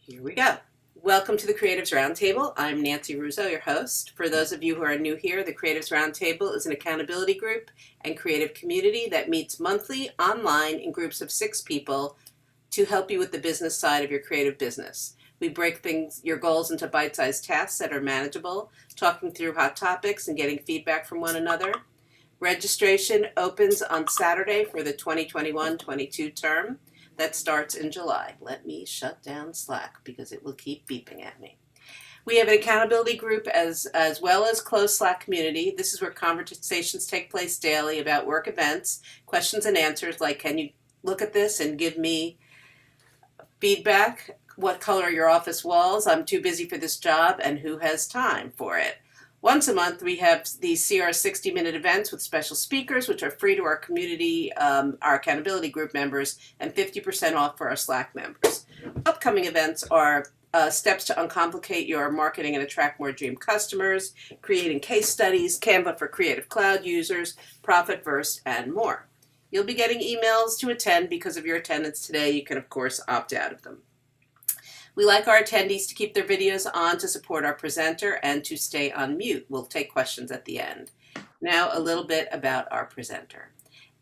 Here we go. Welcome to the Creatives Roundtable. I'm Nancy Russo, your host. For those of you who are new here, the Creatives Roundtable is an accountability group and creative community that meets monthly online in groups of 6 people to help you with the business side of your creative business. We break your goals into bite-sized tasks that are manageable, talking through hot topics and getting feedback from one another. Registration opens on Saturday for the 2021-22 term. That starts in July. Let me shut down Slack because it will keep beeping at me. We have an accountability group as well as closed Slack community. This is where conversations take place daily about work events, questions and answers like, can you look at this and give me feedback? What color are your office walls? I'm too busy for this job, and who has time for it? Once a month, we have these CR 60-minute events with special speakers, which are free to our community, our accountability group members, and 50% off for our Slack members. Upcoming events are steps to uncomplicate your marketing and attract more dream customers, creating case studies, Canva for Creative Cloud users, Profitverse, and more. You'll be getting emails to attend because of your attendance today. You can, of course, opt out of them. We like our attendees to keep their videos on to support our presenter and to stay on mute. We'll take questions at the end. Now, a little bit about our presenter.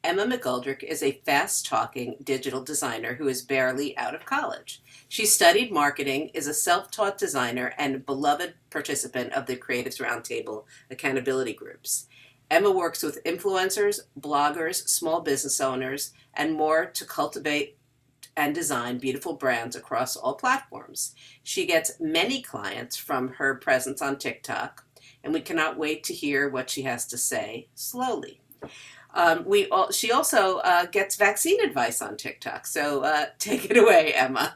Emma McGoldrick is a fast-talking digital designer who is barely out of college. She studied marketing, is a self-taught designer, and a beloved participant of the Creatives Roundtable accountability groups. Emma works with influencers, bloggers, small business owners, and more to cultivate and design beautiful brands across all platforms. She gets many clients from her presence on TikTok, and we cannot wait to hear what she has to say slowly. She also gets vaccine advice on TikTok, so take it away, Emma.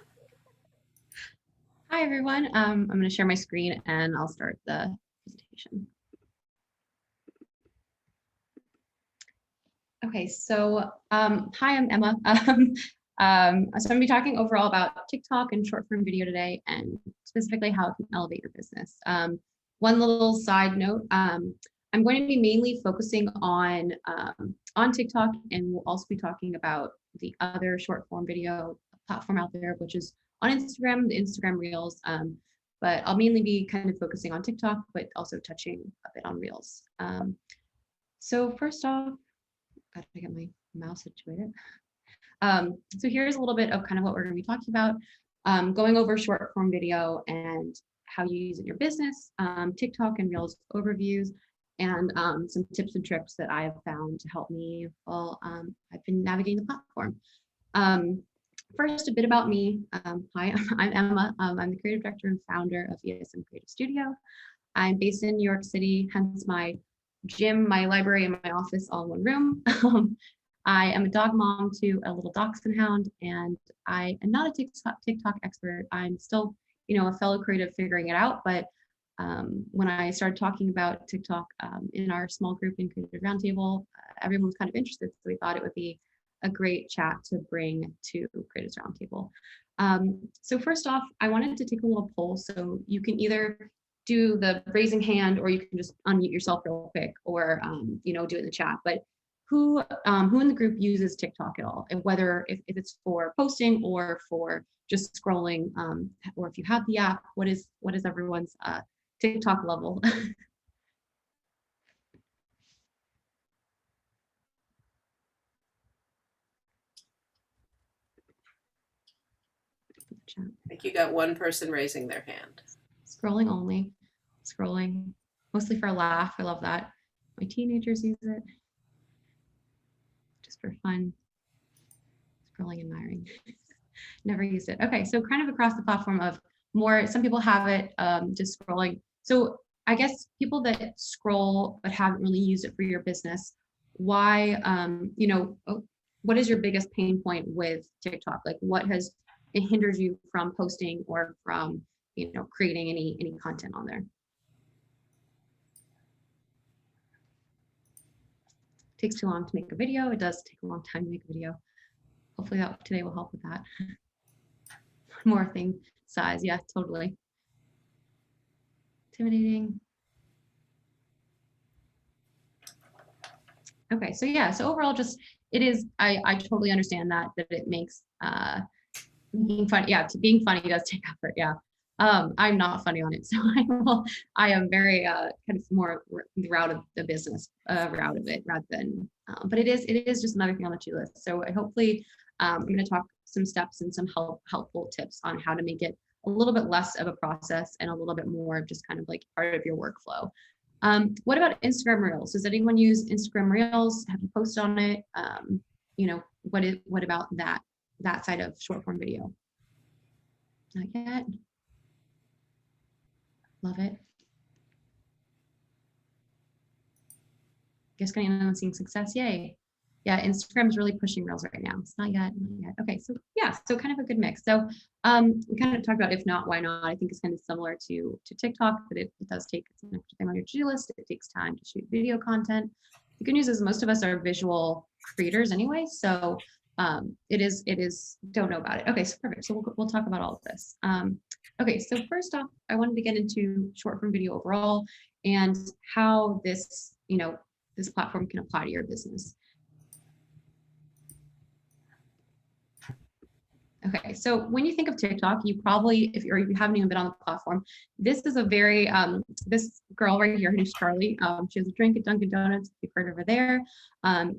Hi, everyone. I'm going to share my screen and I'll start the presentation. Okay, so hi, I'm Emma. So I'm going to be talking overall about TikTok and short-form video today, and specifically how it can elevate your business. One little side note, I'm going to be mainly focusing on TikTok, and we'll also be talking about the other short-form video platform out there, which is on Instagram, the Instagram Reels. But I'll mainly be kind of focusing on TikTok, but also touching a bit on Reels. So first off, gotta get my mouse situated. So here's a little bit of kind of what we're going to be talking about, going over short form video and how you use it in your business, TikTok and Reels overviews, and some tips and tricks that I have found to help me while I've been navigating the platform. First, a bit about me. Hi, I'm Emma. I'm the creative director and founder of ESM Creative Studio. I'm based in New York City, hence my gym, my library, and my office all in one room. I am a dog mom to a little dachshund hound, and I am not a TikTok expert. I'm still, a fellow creative figuring it out. But when I started talking about TikTok in our small group in Creative Roundtable, everyone was kind of interested. So we thought it would be a great chat to bring to Creatives Roundtable. So first off, I wanted to take a little poll. So you can either do the raising hand, or you can just unmute yourself real quick, or do it in the chat. But who in the group uses TikTok at all, and whether if it's for posting or for just scrolling, or if you have the app, what is everyone's TikTok level? I think you got one person raising their hand. Scrolling only, scrolling, mostly for a laugh. I love that. My teenagers use it just for fun. Scrolling, admiring. Never used it. Okay, so kind of across the platform of more, some people have it just scrolling. So I guess people that scroll but haven't really used it for your business, why, what is your biggest pain point with TikTok? Like, what has it hindered you from posting or from, creating any content on there? It takes too long to make a video. It does take a long time to make a video. Hopefully today will help with that. More thing size, yeah, totally. Intimidating. Okay, so yeah, so overall, just it is. I totally understand that it makes being funny, yeah, to being funny does take effort, yeah. I'm not funny on it, so I am very kind of more the route of the business route of it rather than, but it is just another thing on the to-do list. So I hopefully I'm going to talk some steps and some helpful tips on how to make it a little bit less of a process and a little bit more of just kind of like part of your workflow. What about Instagram Reels? Does anyone use Instagram Reels? Have you posted on it? You know, what about that side of short form video? Not yet. Love it. Just getting on and seeing success. Yay. Yeah, Instagram's really pushing Reels right now. It's not yet, not yet. Okay, so yeah, so kind of a good mix. So we kind of talked about if not, why not? I think it's kind of similar to TikTok, but it does take an extra thing on your to-do list. It takes time to shoot video content. The good news is most of us are visual creators anyway, so it is don't know about it. Okay, so perfect. So we'll talk about all of this. Okay, so first off, I wanted to get into short form video overall and how this, you know, this platform can apply to your business. Okay, so when you think of TikTok, you probably, if you haven't even been on the platform, this is a very, this girl right here, her name's Charlie. She has a drink at Dunkin' Donuts, you've heard of her there.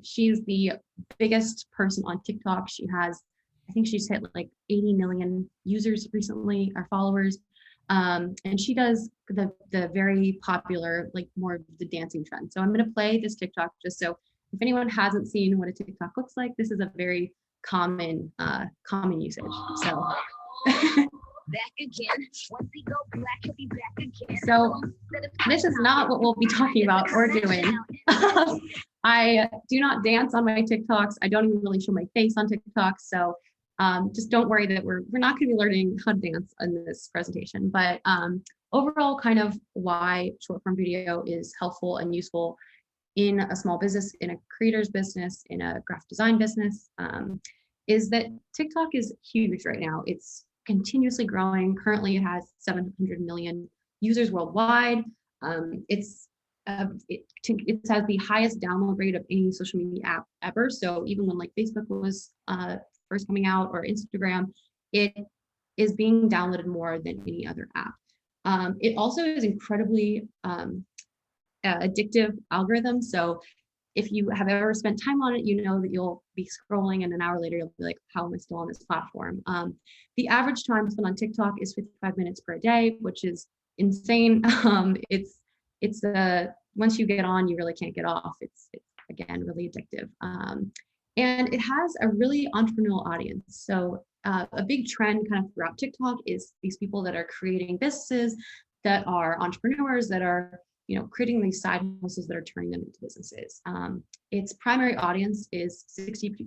She's the biggest person on TikTok. She has, I think she's hit like 80 million users recently, our followers. And she does the very popular, like more of the dancing trend. So I'm gonna play this TikTok just so if anyone hasn't seen what a TikTok looks like, this is a very common usage. So back again. Once we go black, he'll be back again. So this is not what we'll be talking about or doing. I do not dance on my TikToks. I don't even really show my face on TikTok. So just don't worry that we're not going to be learning how to dance in this presentation. But overall, kind of why short form video is helpful and useful in a small business, in a creator's business, in a graphic design business, is that TikTok is huge right now. It's continuously growing. Currently, it has 700 million users worldwide. It has the highest download rate of any social media app ever. So even when like Facebook was first coming out or Instagram, it is being downloaded more than any other app. It also is incredibly addictive algorithm. So if you have ever spent time on it, you know that you'll be scrolling and an hour later, you'll be like, how am I still on this platform? The average time spent on TikTok is 55 minutes per day, which is insane. It's once you get on, you really can't get off. It's again, really addictive. And it has a really entrepreneurial audience. So a big trend kind of throughout TikTok is these people that are creating businesses, that are entrepreneurs, that are creating these side hustles that are turning them into businesses. Its primary audience is 62%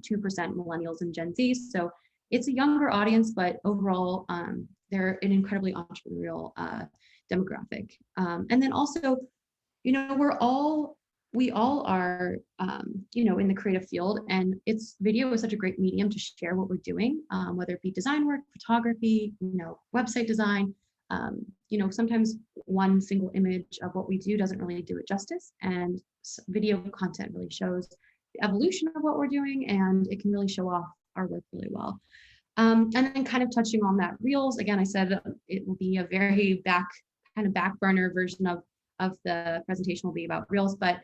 millennials and Gen Z. So it's a younger audience, but overall, they're an incredibly entrepreneurial demographic. And then also, we all are, in the creative field, and video is such a great medium to share what we're doing, whether it be design work, photography, website design. Sometimes one single image of what we do doesn't really do it justice, and video content really shows the evolution of what we're doing, and it can really show off our work really well. And then kind of touching on that Reels, again, I said it will be a very back burner version of the presentation will be about Reels, but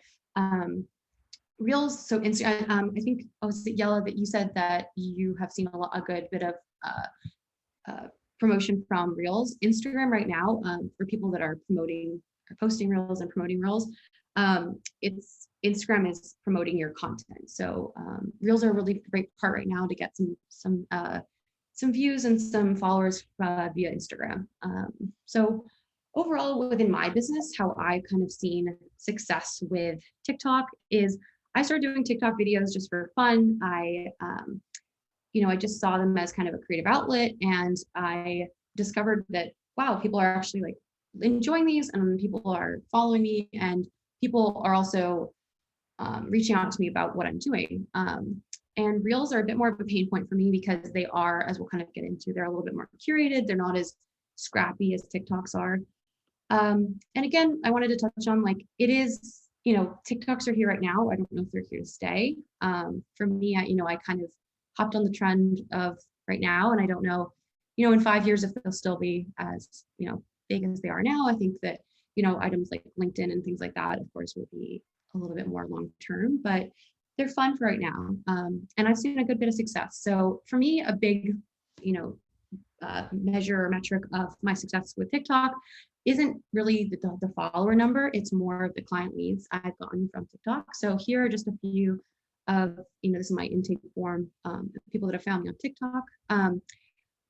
Reels, so Instagram, I think, was it Yella that you said that you have seen a good bit of promotion from Reels. Instagram right now, for people that are posting Reels and promoting Reels, Instagram is promoting your content. So Reels are a really great part right now to get some views and some followers via Instagram. So overall, within my business, how I've kind of seen success with TikTok is I started doing TikTok videos just for fun. I just saw them as kind of a creative outlet, and I discovered that, wow, people are actually like enjoying these, and people are following me, and people are also reaching out to me about what I'm doing. And Reels are a bit more of a pain point for me because they are, as we'll kind of get into, they're a little bit more curated. They're not as scrappy as TikToks are. And again, I wanted to touch on, like, it is, TikToks are here right now. I don't know if they're here to stay. For me, I kind of hopped on the trend of right now. And I don't know, you know, in 5 years, if they'll still be as, you know, big as they are now. I think that, you know, items like LinkedIn and things like that, of course, will be a little bit more long-term, but they're fun for right now. And I've seen a good bit of success. So for me, a big, you know, measure or metric of my success with TikTok isn't really the follower number. It's more of the client leads I've gotten from TikTok. So here are just a few of, you know, this is my intake form, people that have found me on TikTok.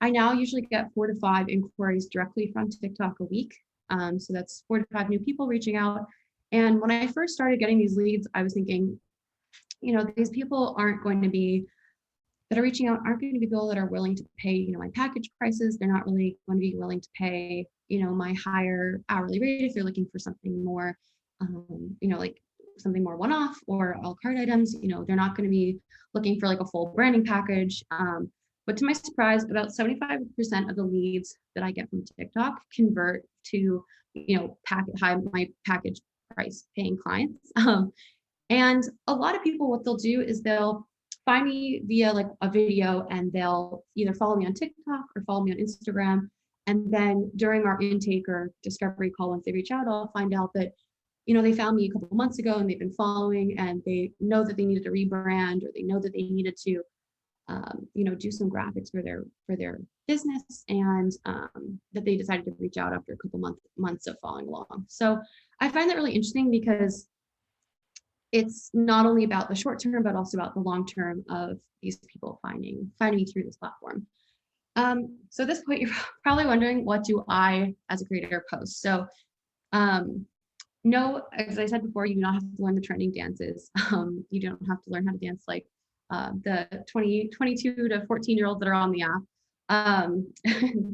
I now usually get 4 to 5 inquiries directly from TikTok a week. So that's 4 to 5 new people reaching out. And when I first started getting these leads, I was thinking, you know, these people aren't going to be that are reaching out aren't going to be people that are willing to pay, you know, my package prices. They're not really going to be willing to pay, you know, my higher hourly rate if they're looking for something more, you know, like something more one-off or a la carte items. You know, they're not going to be looking for like a full branding package. But to my surprise, about 75% of the leads that I get from TikTok convert to, you know, my package price paying clients. And a lot of people, what they'll do is they'll find me via like a video and they'll either follow me on TikTok or follow me on Instagram. And then during our intake or discovery call, once they reach out, I'll find out that, you know, they found me a couple of months ago and they've been following and they know that they needed to rebrand or they know that they needed to, you know, do some graphics for their business and that they decided to reach out after a couple months of following along. So I find that really interesting because it's not only about the short term, but also about the long term of these people finding me through this platform. So at this point, you're probably wondering, what do I, as a creator, post? So no, as I said before, you do not have to learn the trending dances. You don't have to learn how to dance like the 22 to 14-year-olds that are on the app.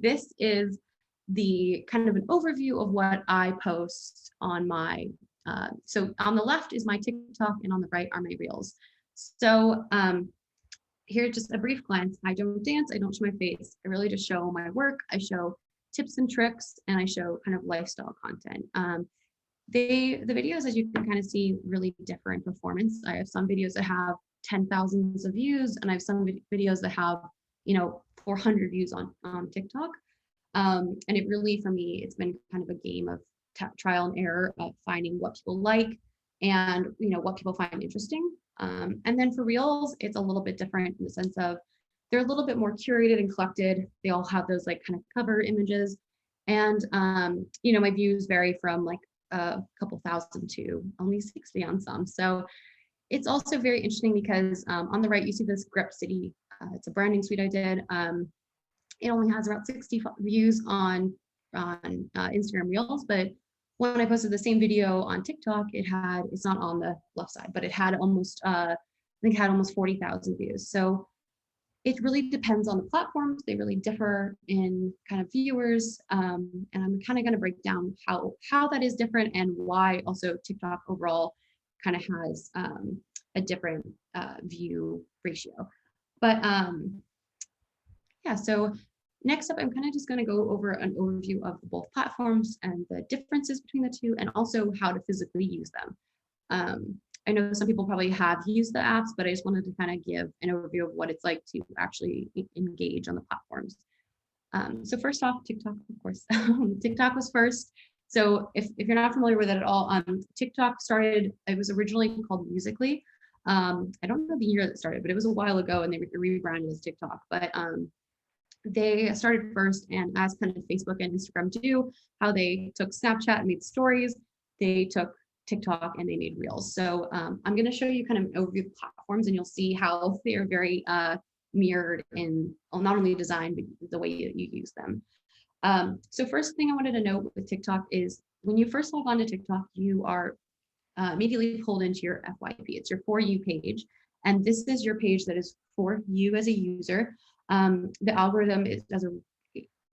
This is the kind of an overview of what I post on my so on the left is my TikTok and on the right are my reels. So here's just a brief glance. I don't dance, I don't show my face. I really just show my work. I show tips and tricks, and I show kind of lifestyle content. The videos, as you can kind of see, really differ in performance. I have some videos that have 10,000 of views, and I have some videos that have, you know, 400 views on TikTok. And it really, for me, it's been kind of a game of trial and error of finding what people like and, you know, what people find interesting. And then for reels, it's a little bit different in the sense of they're a little bit more curated and collected. They all have those like kind of cover images. And, you know, my views vary from like a couple thousand to only 60 on some. So it's also very interesting because on the right, you see this Grep City. It's a branding suite I did. It only has about 60 views on Instagram Reels, but when I posted the same video on TikTok, it's not on the left side, but it had almost, I think it had almost 40,000 views. So it really depends on the platforms. They really differ in kind of viewers. And I'm kind of going to break down how that is different and why also TikTok overall kind of has a different view ratio. But yeah, so next up, I'm kind of just going to go over an overview of both platforms and the differences between the two, and also how to physically use them. I know some people probably have used the apps, but I just wanted to kind of give an overview of what it's like to actually engage on the platforms. So first off, TikTok, of course. TikTok was first. So if you're not familiar with it at all, TikTok started, it was originally called Musical.ly. I don't know the year that it started, but it was a while ago and they rebranded as TikTok. But they started first, and as kind of Facebook and Instagram do, how they took Snapchat and made stories, they took TikTok and they made Reels. So I'm going to show you kind of an overview of platforms, and you'll see how they are very mirrored in not only design, but the way that you use them. So first thing I wanted to note with TikTok is when you first log on to TikTok, you are immediately pulled into your FYP. It's your For You page. And this is your page that is for you as a user. The algorithm does a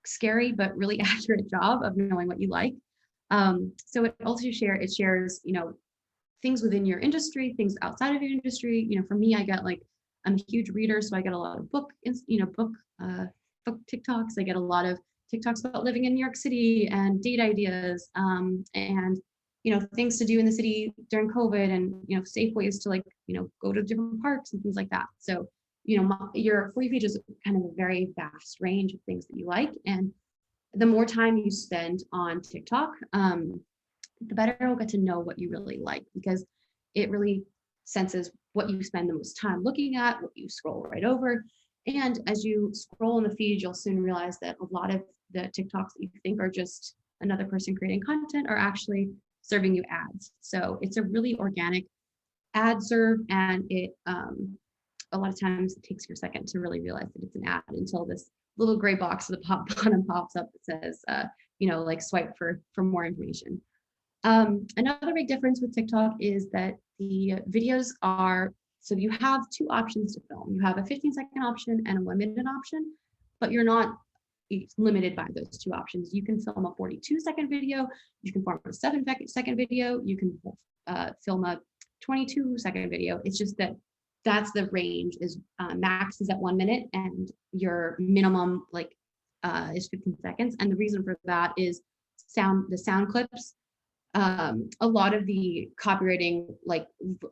scary but really accurate job of knowing what you like. So it also shares, you know, things within your industry, things outside of your industry. You know, for me, I'm a huge reader, so I get a lot of book TikToks. I get a lot of TikToks about living in New York City and date ideas, and you know, things to do in the city during COVID, and you know, safe ways to go to different parks and things like that. So your For You page is kind of a very vast range of things that you like. And the more time you spend on TikTok, the better we'll get to know what you really like, because it really senses what you spend the most time looking at, what you scroll right over. And as you scroll in the feed, you'll soon realize that a lot of the TikToks that you think are just another person creating content are actually serving you ads. So it's a really organic ad serve, and it a lot of times it takes you a second to really realize that it's an ad until this little gray box at the bottom pops up that says, like swipe for more information. Another big difference with TikTok is that the videos so you have two options to film. You have a 15-second option and a 1-minute option, but you're not limited by those two options. You can film a 42-second video, you can film a 7-second video, you can film a 22-second video. It's just that's the range. Is max is at 1 minute, and your minimum is 15 seconds. And the reason for that is the sound clips. A lot of the copywriting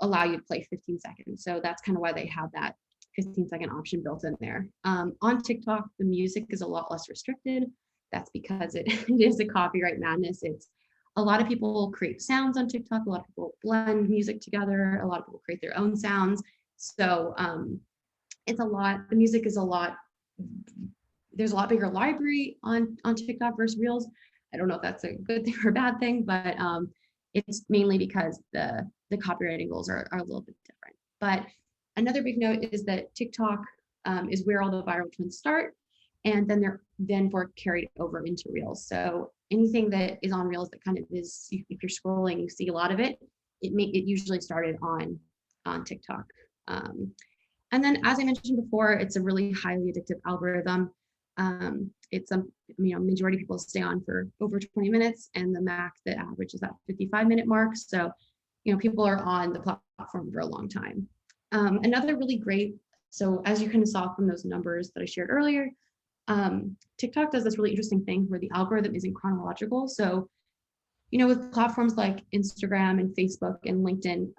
allow you to play 15 seconds. So that's kind of why they have that 15-second option built in there. On TikTok, the music is a lot less restricted. That's because it is a copyright madness. It's a lot of people create sounds on TikTok. A lot of people blend music together. A lot of people create their own sounds. So it's a lot. The music is a lot. There's a lot bigger library on TikTok versus Reels. I don't know if that's a good thing or a bad thing, but it's mainly because the copywriting rules are a little bit different. But another big note is that TikTok is where all the viral trends start, and then they're carried over into Reels. So anything that is on Reels that kind of is, if you're scrolling, you see a lot of it. It usually started on TikTok. And then, as I mentioned before, it's a really highly addictive algorithm. It's majority of people stay on for over 20 minutes, and the average is that 55-minute mark. So, people are on the platform for a long time. Another really great, so as you kind of saw from those numbers that I shared earlier, TikTok does this really interesting thing where the algorithm isn't chronological. So, with platforms like Instagram and Facebook and LinkedIn,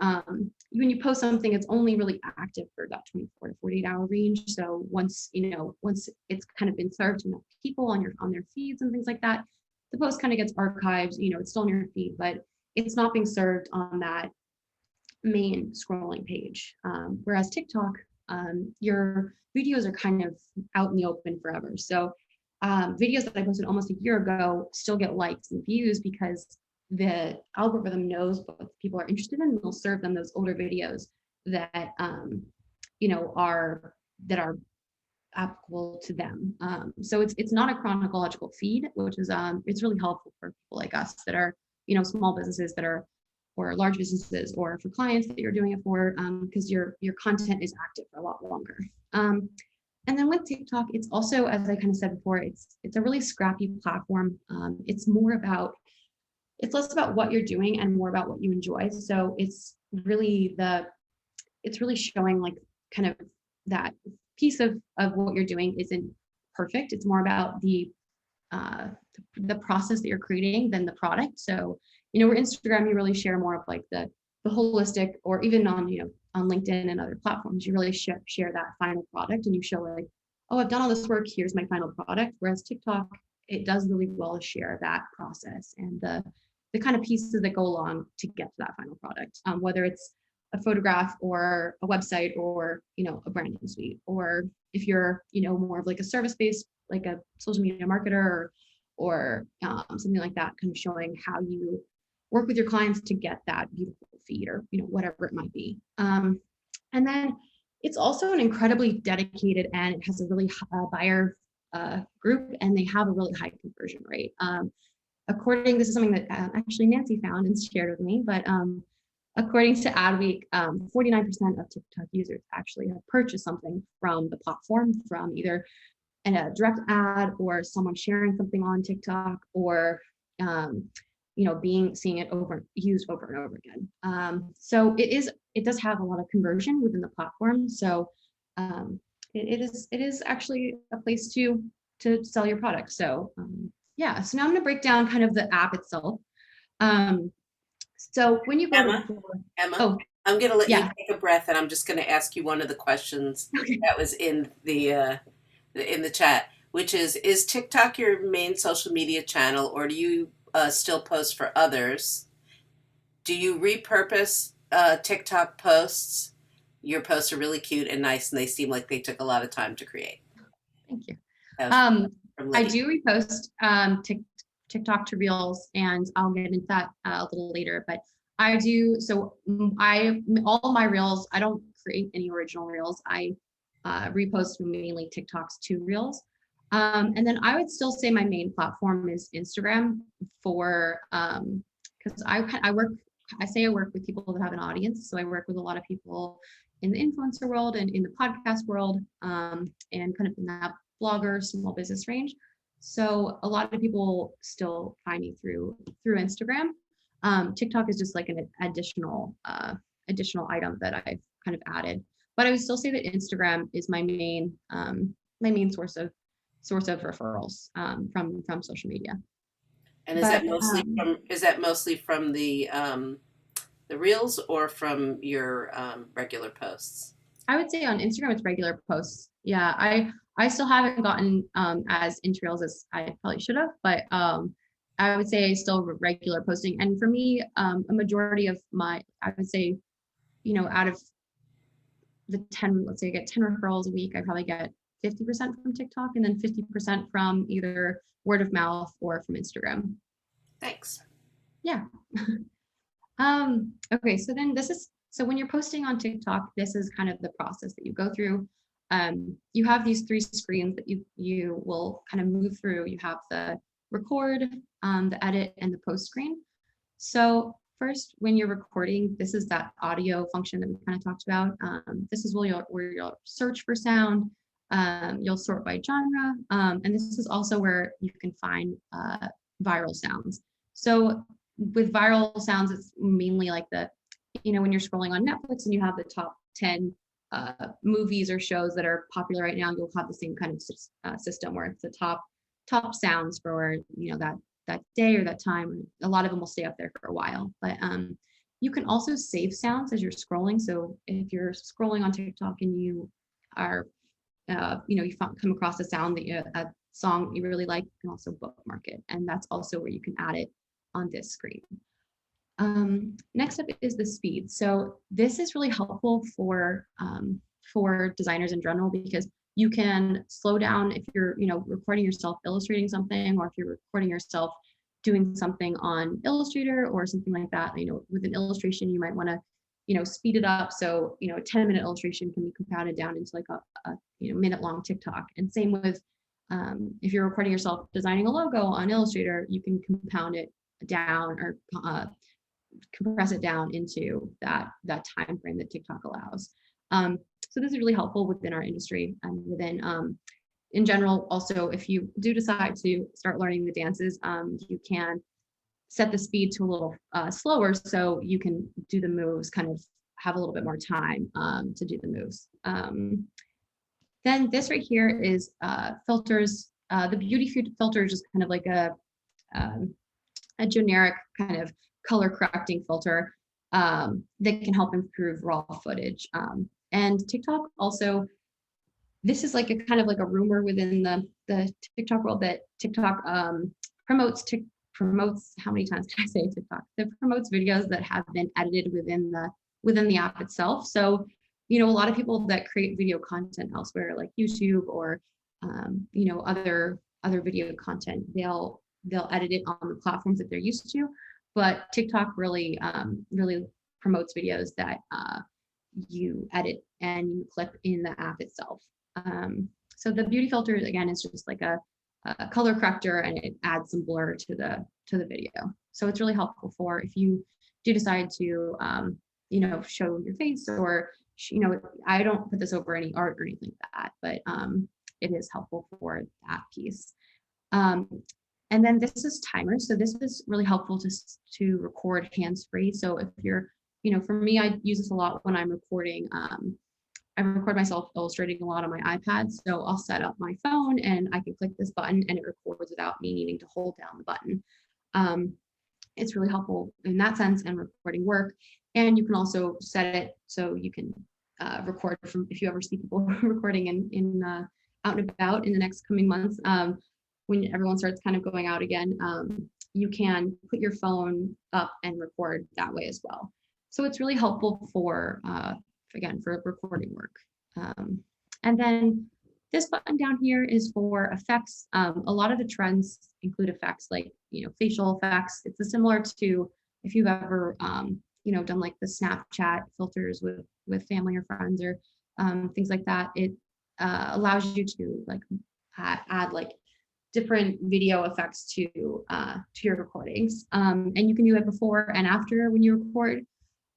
when you post something, it's only really active for about 24 to 48 hour range. So once it's kind of been served to enough people on their feeds and things like that, the post kind of gets archived. It's still on your feed, but it's not being served on that main scrolling page. Whereas TikTok, your videos are kind of out in the open forever. So videos that I posted almost a year ago still get likes and views because the algorithm knows what people are interested in, and they'll serve them those older videos that are applicable to them. So it's not a chronological feed, which is it's really helpful for people like us that are small businesses that are, or large businesses, or for clients that you're doing it for, because your content is active for a lot longer. And then with TikTok, it's also, as I kind of said before, it's a really scrappy platform. It's less about what you're doing and more about what you enjoy. So it's really showing kind of that piece of what you're doing isn't perfect. It's more about the process that you're creating than the product. So, where Instagram, you really share more of the holistic, or even on LinkedIn and other platforms, you really share that final product, and you show oh, I've done all this work, here's my final product. Whereas TikTok, it does really well to share that process and the kind of pieces that go along to get to that final product, whether it's a photograph or a website or a branding suite, or if you're more of a service-based, like a social media marketer or something like that, kind of showing how you work with your clients to get that beautiful feed, or whatever it might be. And then it's also an incredibly dedicated, and it has a really buyer group, and they have a really high conversion rate. This is something that actually Nancy found and shared with me, but according to Adweek, 49% of TikTok users actually have purchased something from the platform, from either a direct ad or someone sharing something on TikTok, or seeing it used over and over again. So it does have a lot of conversion within the platform. So it is actually a place to sell your product. So yeah, so now I'm going to break down kind of the app itself. So when you go Emma, oh, I'm gonna let you Yeah. take a breath, and I'm just gonna ask you one of the questions Okay. that was in the chat, which is TikTok your main social media channel, or do you still post for others? Do you repurpose TikTok posts? Your posts are really cute and nice, and they seem like they took a lot of time to create. Thank you. That was Um, from I Lydia. do repost TikTok to Reels, and I'll get into that a little later. But I do so. I all my Reels. I don't create any original Reels. I repost mainly TikToks to Reels. And then I would still say my main platform is Instagram for because I work. I say I work with people that have an audience, so I work with a lot of people in the influencer world and in the podcast world, and kind of in that blogger, small business range. So a lot of people still find me through Instagram. TikTok is just like an additional item that I've kind of added. But I would still say that Instagram is my main source of referrals from social media. And But is that mostly from the reels or from your regular posts? I would say on Instagram it's regular posts. Yeah, I still haven't gotten as into Reels as I probably should have, but I would say still regular posting. And for me, a majority of I would say, out of the 10, let's say I get 10 referrals a week, I probably get 50% from TikTok and then 50% from either word of mouth or from Instagram. Thanks. Yeah. Okay, so when you're posting on TikTok, this is kind of the process that you go through. You have these three screens that you will kind of move through. You have the record, the edit, and the post screen. So first, when you're recording, this is that audio function that we kind of talked about. This is where you'll search for sound. You'll sort by genre, and this is also where you can find viral sounds. So with viral sounds, it's mainly like when you're scrolling on Netflix and you have the top 10 movies or shows that are popular right now, you'll have the same kind of system where it's the top sounds for that day or that time. A lot of them will stay up there for a while, but you can also save sounds as you're scrolling. So if you're scrolling on TikTok and you are you come across a song you really like, you can also bookmark it, and that's also where you can add it on this screen. Next up is the speed. So this is really helpful for designers in general, because you can slow down if you're recording yourself illustrating something, or if you're recording yourself doing something on Illustrator or something like that. With an illustration, you might want to speed it up, so a 10-minute illustration can be compounded down into like a minute-long TikTok. And same with if you're recording yourself designing a logo on Illustrator, you can compound it down or compress it down into that time frame that TikTok allows. So this is really helpful within our industry and within in general. Also, if you do decide to start learning the dances, you can set the speed to a little slower, so you can do the moves, kind of have a little bit more time to do the moves. Then this right here is filters. The beauty filter is just kind of like a generic kind of color correcting filter that can help improve raw footage. And TikTok also, this is like a kind of like a rumor within the TikTok world that TikTok promotes, how many times can I say TikTok? That promotes videos that have been edited within the app itself. So, a lot of people that create video content elsewhere, like YouTube or other video content, they'll edit it on the platforms that they're used to. But TikTok really promotes videos that you edit and you clip in the app itself. So the beauty filter, again, is just like a color corrector, and it adds some blur to the video. So it's really helpful for if you do decide to show your face, or I don't put this over any art or anything like that, but it is helpful for that piece. And then this is timers. So this is really helpful to record hands-free. So if you're, for me, I use this a lot when I'm recording. I record myself illustrating a lot on my iPad. So I'll set up my phone and I can click this button and it records without me needing to hold down the button. It's really helpful in that sense and recording work. And you can also set it so you can record from, if you ever see people recording out and about in the next coming months, when everyone starts kind of going out again, you can put your phone up and record that way as well. So it's really helpful for, again, for recording work. And then this button down here is for effects. A lot of the trends include effects like, facial effects. It's similar to if you've ever, done like the Snapchat filters with family or friends or things like that. It allows you to like add like different video effects to your recordings, and you can do it before and after when you record.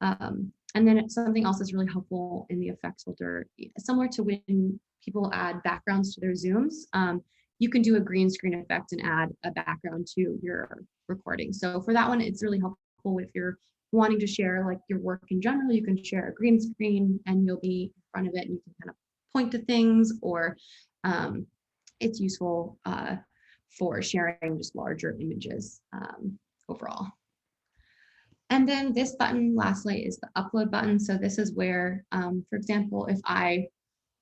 And then something else that's really helpful in the effects filter, similar to when people add backgrounds to their Zooms, you can do a green screen effect and add a background to your recording. So for that one, it's really helpful if you're wanting to share like your work in general. You can share a green screen and you'll be in front of it and you can kind of point to things, or it's useful for sharing just larger images overall. And then this button, lastly, is the upload button. So this is where, for example, if I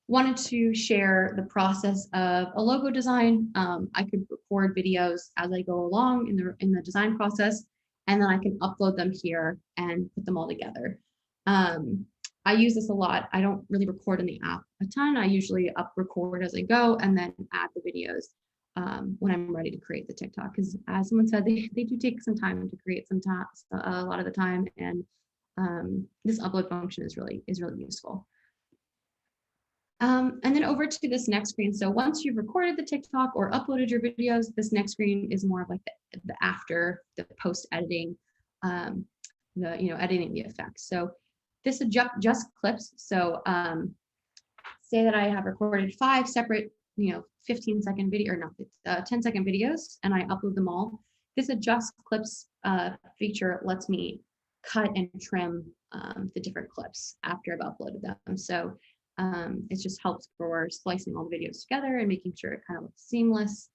wanted to share the process of a logo design, I could record videos as I go along in the design process, and then I can upload them here and put them all together. I use this a lot. I don't really record in the app a ton. I usually record as I go and then add the videos when I'm ready to create the TikTok. Because as someone said, they do take some time to create sometimes, a lot of the time. And this upload function is really useful. And then over to this next screen. So once you've recorded the TikTok or uploaded your videos, this next screen is more of like the after, the post editing, editing the effects. So this adjust clips. So say that I have recorded 5 separate, 15-second video, or not, 10-second videos, and I upload them all. This adjust clips feature lets me cut and trim the different clips after I've uploaded them. So it just helps for splicing all the videos together and making sure it kind of looks seamless.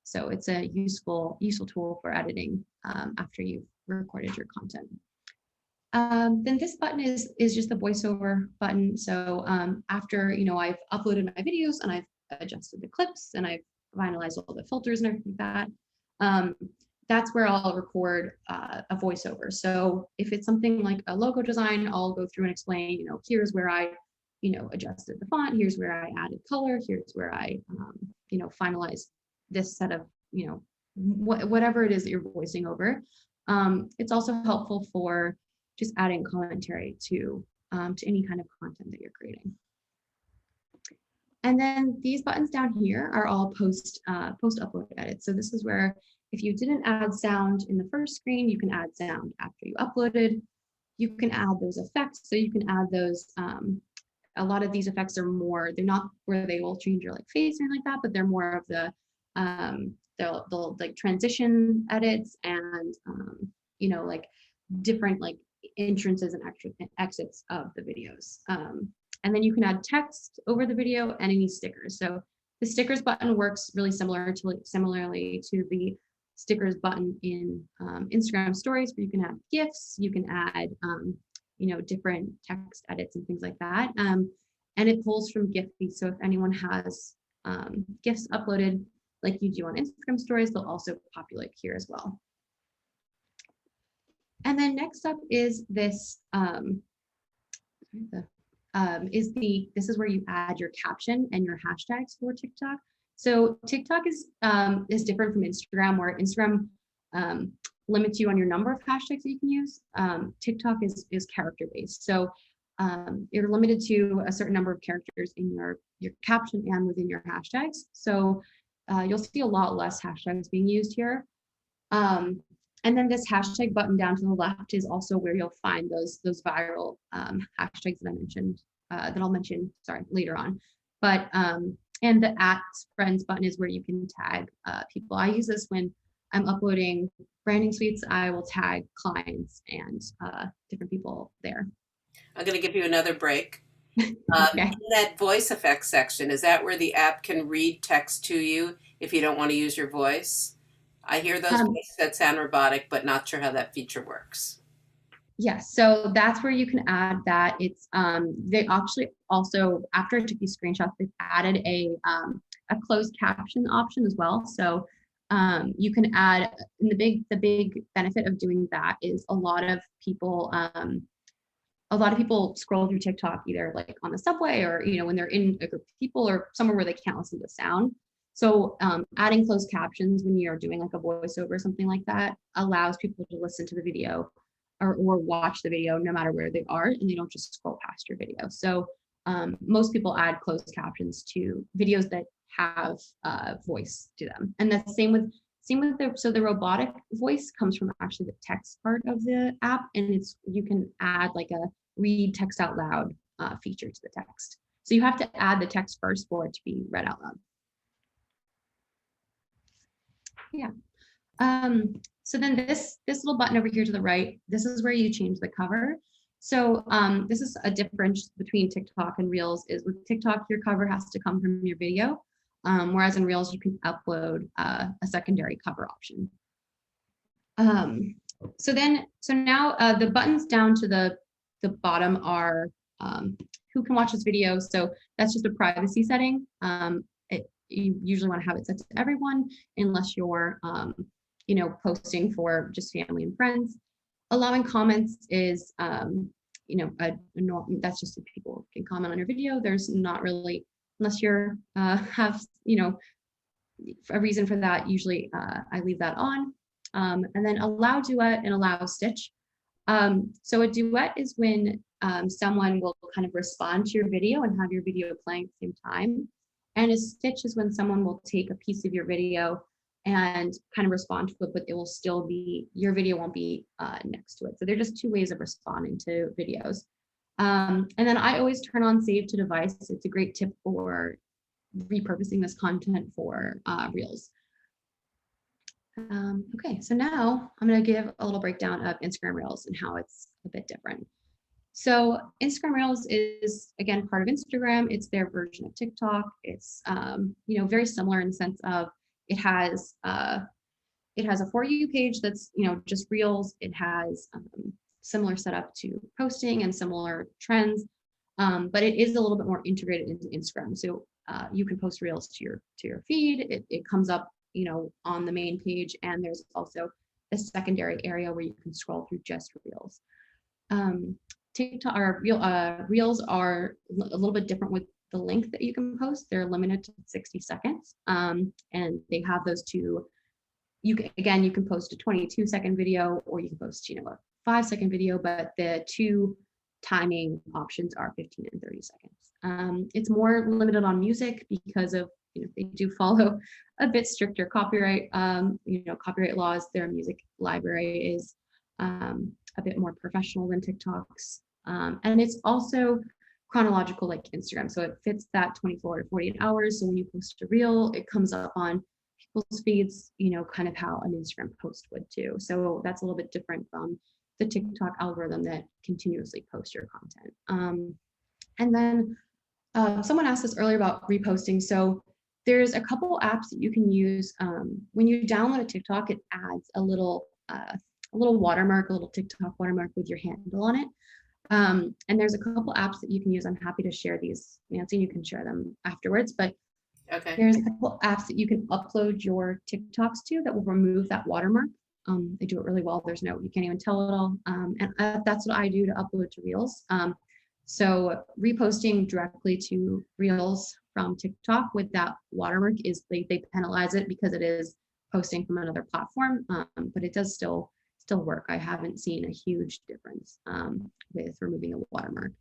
So it's a useful tool for editing after you've recorded your content. Then this button is just the voiceover button. So after I've uploaded my videos and I've adjusted the clips and I've finalized all the filters and everything like that, that's where I'll record a voiceover. So if it's something like a logo design, I'll go through and explain, here's where I adjusted the font, here's where I added color, here's where I finalized this set of whatever it is that you're voicing over. It's also helpful for just adding commentary to any kind of content that you're creating. And then these buttons down here are all post upload edits. So this is where if you didn't add sound in the first screen, you can add sound after you uploaded. You can add those effects. So you can add those. A lot of these effects are more, they're not where they will change your like face or anything like that, but they're more of the they'll like transition edits and like different like entrances and exits of the videos. And then you can add text over the video and any stickers. So the stickers button works really similarly to the stickers button in Instagram stories, where you can add GIFs, you can add different text edits and things like that. And it pulls from Giphy. So if anyone has GIFs uploaded like you do on Instagram stories, they'll also populate here as well. And then next up is this, this is where you add your caption and your hashtags for TikTok. So TikTok is different from Instagram, where Instagram limits you on your number of hashtags that you can use. TikTok is character based. So you're limited to a certain number of characters in your caption and within your hashtags. So you'll see a lot less hashtags being used here. And then this hashtag button down to the left is also where you'll find those viral hashtags that I mentioned, that I'll mention, later on. But and the @friends button is where you can tag people. I use this when I'm uploading branding suites. I will tag clients and different people there. I'm going to give you another break. Okay. In that voice effects section, is that where the app can read text to you if you don't want to use your voice? I hear those voices that sound robotic, but not sure how that feature works. Yes, so that's where you can add that. It's they actually also, after I took these screenshots, they've added a closed caption option as well. So you can add, and the big benefit of doing that is a lot of people scroll through TikTok either like on the subway or when they're in a group of people or somewhere where they can't listen to sound. So adding closed captions when you're doing like a voiceover or something like that allows people to listen to the video or watch the video no matter where they are, and they don't just scroll past your video. So most people add closed captions to videos that have voice to them, and that's same with the robotic voice comes from actually the text part of the app, and you can add like a read text out loud feature to the text. So you have to add the text first for it to be read out loud. Yeah. So then this little button over here to the right, this is where you change the cover. So this is a difference between TikTok and Reels. Is with TikTok, your cover has to come from your video, whereas in Reels, you can upload a secondary cover option. So now the buttons down to the bottom are who can watch this video. So that's just a privacy setting. You usually want to have it set to everyone unless you're posting for just family and friends. Allowing comments is that's just if people can comment on your video. There's not really, unless you're have a reason for that. Usually I leave that on. And then allow duet and allow stitch. So a duet is when someone will kind of respond to your video and have your video playing at the same time. And a stitch is when someone will take a piece of your video and kind of respond to it, but it will still be, your video won't be next to it. So they're just two ways of responding to videos. And then I always turn on save to device. It's a great tip for repurposing this content for Reels. Okay, so now I'm going to give a little breakdown of Instagram Reels and how it's a bit different. So Instagram Reels is, again, part of Instagram. It's their version of TikTok. It's very similar in the sense of it has a For You page that's just Reels. It has similar setup to posting and similar trends, but it is a little bit more integrated into Instagram. So you can post Reels to your feed. It comes up on the main page, and there's also a secondary area where you can scroll through just Reels. TikTok or Reels are a little bit different with the length that you can post. They're limited to 60 seconds, and they have those two. You can post a 22-second video, or you can post a 5-second video, but the two timing options are 15 and 30 seconds. It's more limited on music because of they do follow a bit stricter copyright copyright laws. Their music library is a bit more professional than TikTok's, and it's also chronological like Instagram, so it fits that 24 to 48 hours. So when you post a reel, it comes up on people's feeds, kind of how an Instagram post would too. So that's a little bit different from the TikTok algorithm that continuously posts your content. And then someone asked us earlier about reposting. So there's a couple apps that you can use. When you download a TikTok, it adds a little watermark, a little TikTok watermark with your handle on it. And there's a couple apps that you can use. I'm happy to share these, Nancy, and you can share them afterwards. But Okay. There's a couple apps that you can upload your TikToks to that will remove that watermark. They do it really well. You can't even tell it all. And that's what I do to upload to Reels. So reposting directly to Reels from TikTok with that watermark is they penalize it because it is posting from another platform, but it does still work. I haven't seen a huge difference with removing a watermark.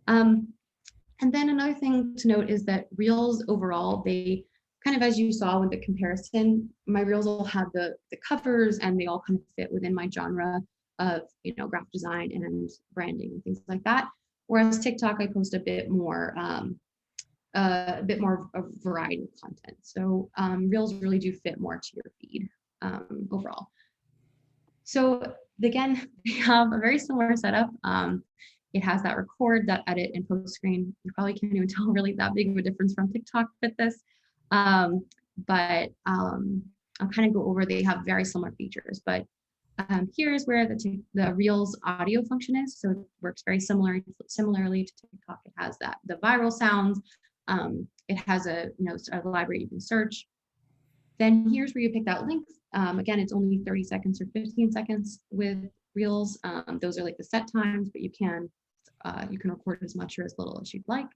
And then another thing to note is that Reels overall, they kind of, as you saw with the comparison, my Reels will have the covers, and they all kind of fit within my genre of graphic design and branding and things like that. Whereas TikTok, I post a bit more of variety of content. So Reels really do fit more to your feed overall. So again, they have a very similar setup. It has that record, that edit, and post screen. You probably can't even tell really that big of a difference from TikTok with this. But I'll kind of go over, they have very similar features, but Here's where the Reels audio function is. So it works very similarly to TikTok. It has the viral sounds. It has a library you can search. Then here's where you pick that link. Again, it's only 30 seconds or 15 seconds with Reels. Those are like the set times, but you can record as much or as little as you'd like.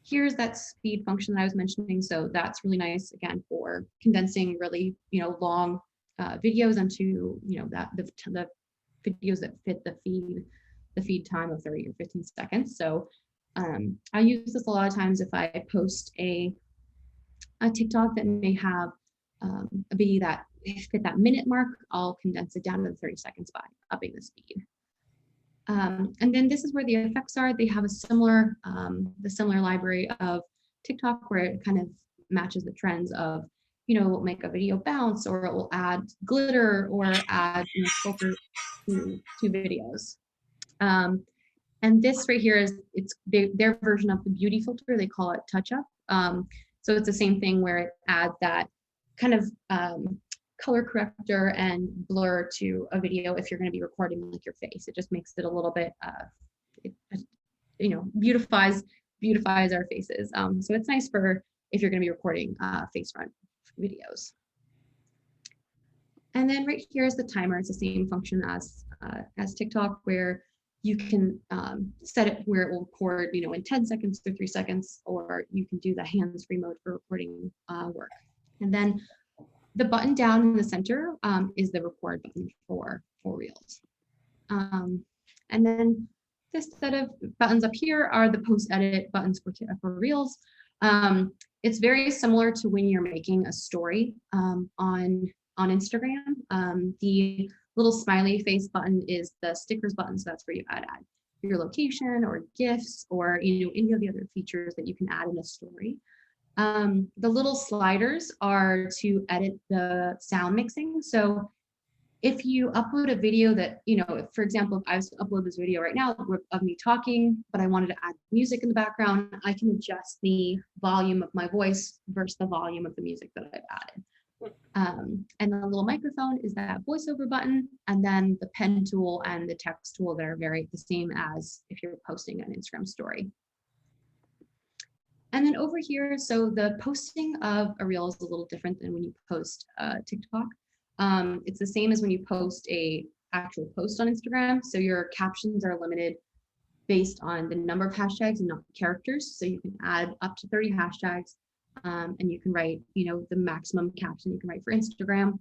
Here's that speed function that I was mentioning. So that's really nice, again, for condensing really long videos into the videos that fit the feed time of 30 or 15 seconds. So I use this a lot of times if I post a TikTok that may have a video that fit that minute mark. I'll condense it down to 30 seconds by upping the speed. And then this is where the effects are. They have a similar library of TikTok where it kind of matches the trends of, we'll make a video bounce, or it will add glitter or add filter to videos. And this right here is their version of the beauty filter. They call it touch up. So it's the same thing where it adds that kind of color corrector and blur to a video if you're going to be recording like your face. It just makes it a little bit, beautifies our faces. So it's nice for if you're going to be recording face front videos. And then right here is the timer. It's the same function as TikTok, where you can set it where it will record, in 10 seconds to 3 seconds, or you can do the hands-free mode for recording work. And then the button down in the center is the record button for Reels. And then this set of buttons up here are the post-edit buttons for Reels. It's very similar to when you're making a story on Instagram. The little smiley face button is the stickers button, so that's where you add your location or GIFs or any of the other features that you can add in a story. The little sliders are to edit the sound mixing. So if you upload a video that, for example, if I was to upload this video right now of me talking, but I wanted to add music in the background, I can adjust the volume of my voice versus the volume of the music that I've added. And the little microphone is that voiceover button, and then the pen tool and the text tool that are the same as if you're posting an Instagram story. And then over here, so the posting of a reel is a little different than when you post TikTok. It's the same as when you post a actual post on Instagram. So your captions are limited based on the number of hashtags and not characters. So you can add up to 30 hashtags. And you can write, the maximum caption you can write for Instagram.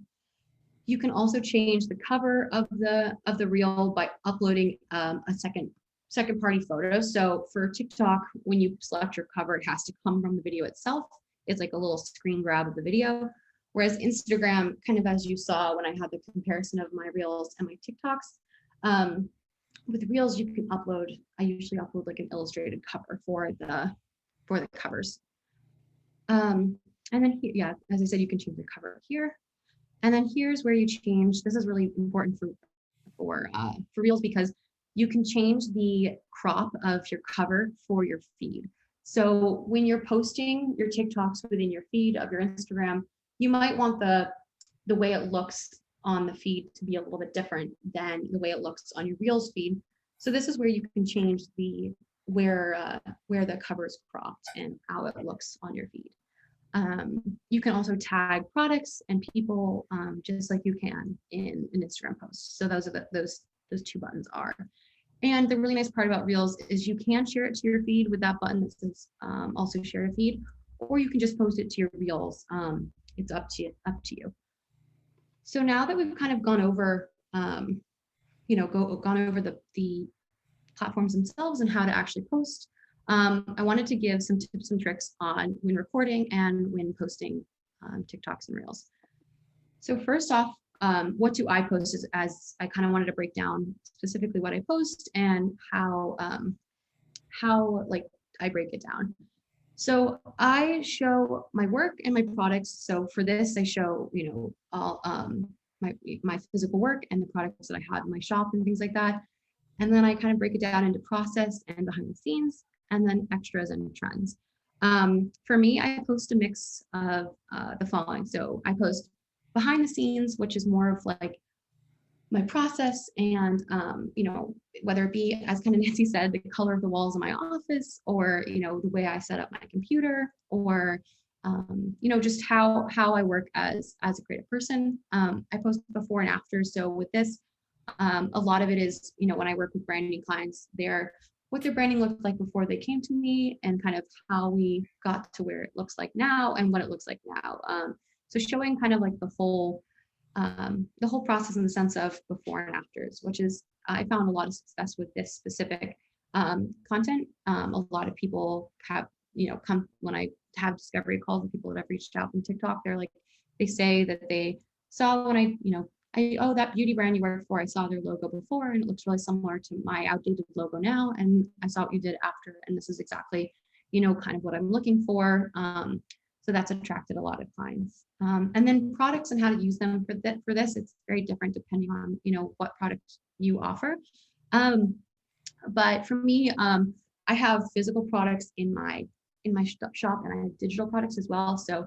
You can also change the cover of the reel by uploading a second party photo. So for TikTok, when you select your cover, it has to come from the video itself. It's like a little screen grab of the video. Whereas Instagram, kind of as you saw when I had the comparison of my reels and my TikToks, with reels you can upload. I usually upload like an illustrated cover for the covers. And then here, yeah, as I said, you can change the cover here. And then here's where you change. This is really important for Reels because you can change the crop of your cover for your feed. So when you're posting your TikToks within your feed of your Instagram, you might want the way it looks on the feed to be a little bit different than the way it looks on your Reels feed. So this is where you can change where the cover is cropped and how it looks on your feed. You can also tag products and people just like you can in an Instagram post. So those are those two buttons are. And the really nice part about Reels is you can share it to your feed with that button that says also share a feed, or you can just post it to your Reels. It's up to you. So now that we've kind of gone over, gone over the platforms themselves and how to actually post, I wanted to give some tips and tricks on when recording and when posting TikToks and Reels. So first off, what do I post as I kind of wanted to break down specifically what I post and how like I break it down. So I show my work and my products. So for this, I show, all my physical work and the products that I have in my shop and things like that. And then I kind of break it down into process and behind the scenes, and then extras and trends. For me, I post a mix of the following. So I post behind the scenes, which is more of like my process and, whether it be, as kind of Nancy said, the color of the walls in my office, or, the way I set up my computer, or, just how I work as a creative person. I post before and after. So with this, a lot of it is, when I work with branding clients, what their branding looked like before they came to me, and kind of how we got to where it looks like now and what it looks like now. So showing kind of like the whole process in the sense of before and afters, which is, I found a lot of success with this specific content. A lot of people have, come when I have discovery calls with people that I've reached out from TikTok. They say that they saw when oh, that beauty brand you work for, I saw their logo before and it looks really similar to my outdated logo now. And I saw what you did after, and this is exactly, kind of what I'm looking for. So that's attracted a lot of clients. And then products and how to use them for this, it's very different depending on, what product you offer. But for me, I have physical products in my shop, and I have digital products as well. So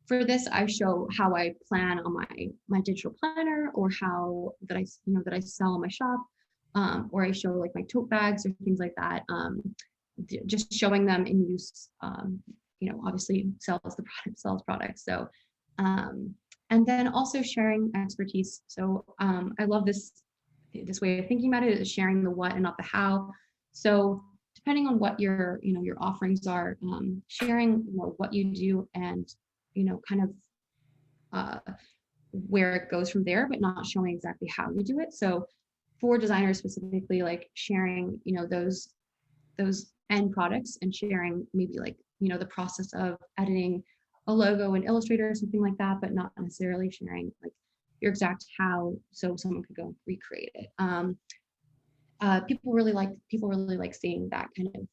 for this, I show how I plan on my digital planner, or how that I sell in my shop, or I show like my tote bags or things like that. Just showing them in use. Obviously sells products. So, and then also sharing expertise. So I love this way of thinking about it, is sharing the what and not the how. So depending on what your offerings are, sharing what you do, and kind of where it goes from there, but not showing exactly how you do it. So for designers specifically, like sharing those end products, and sharing maybe like the process of editing a logo in Illustrator or something like that, but not necessarily sharing like your exact how, so someone could go recreate it. People really like seeing that kind of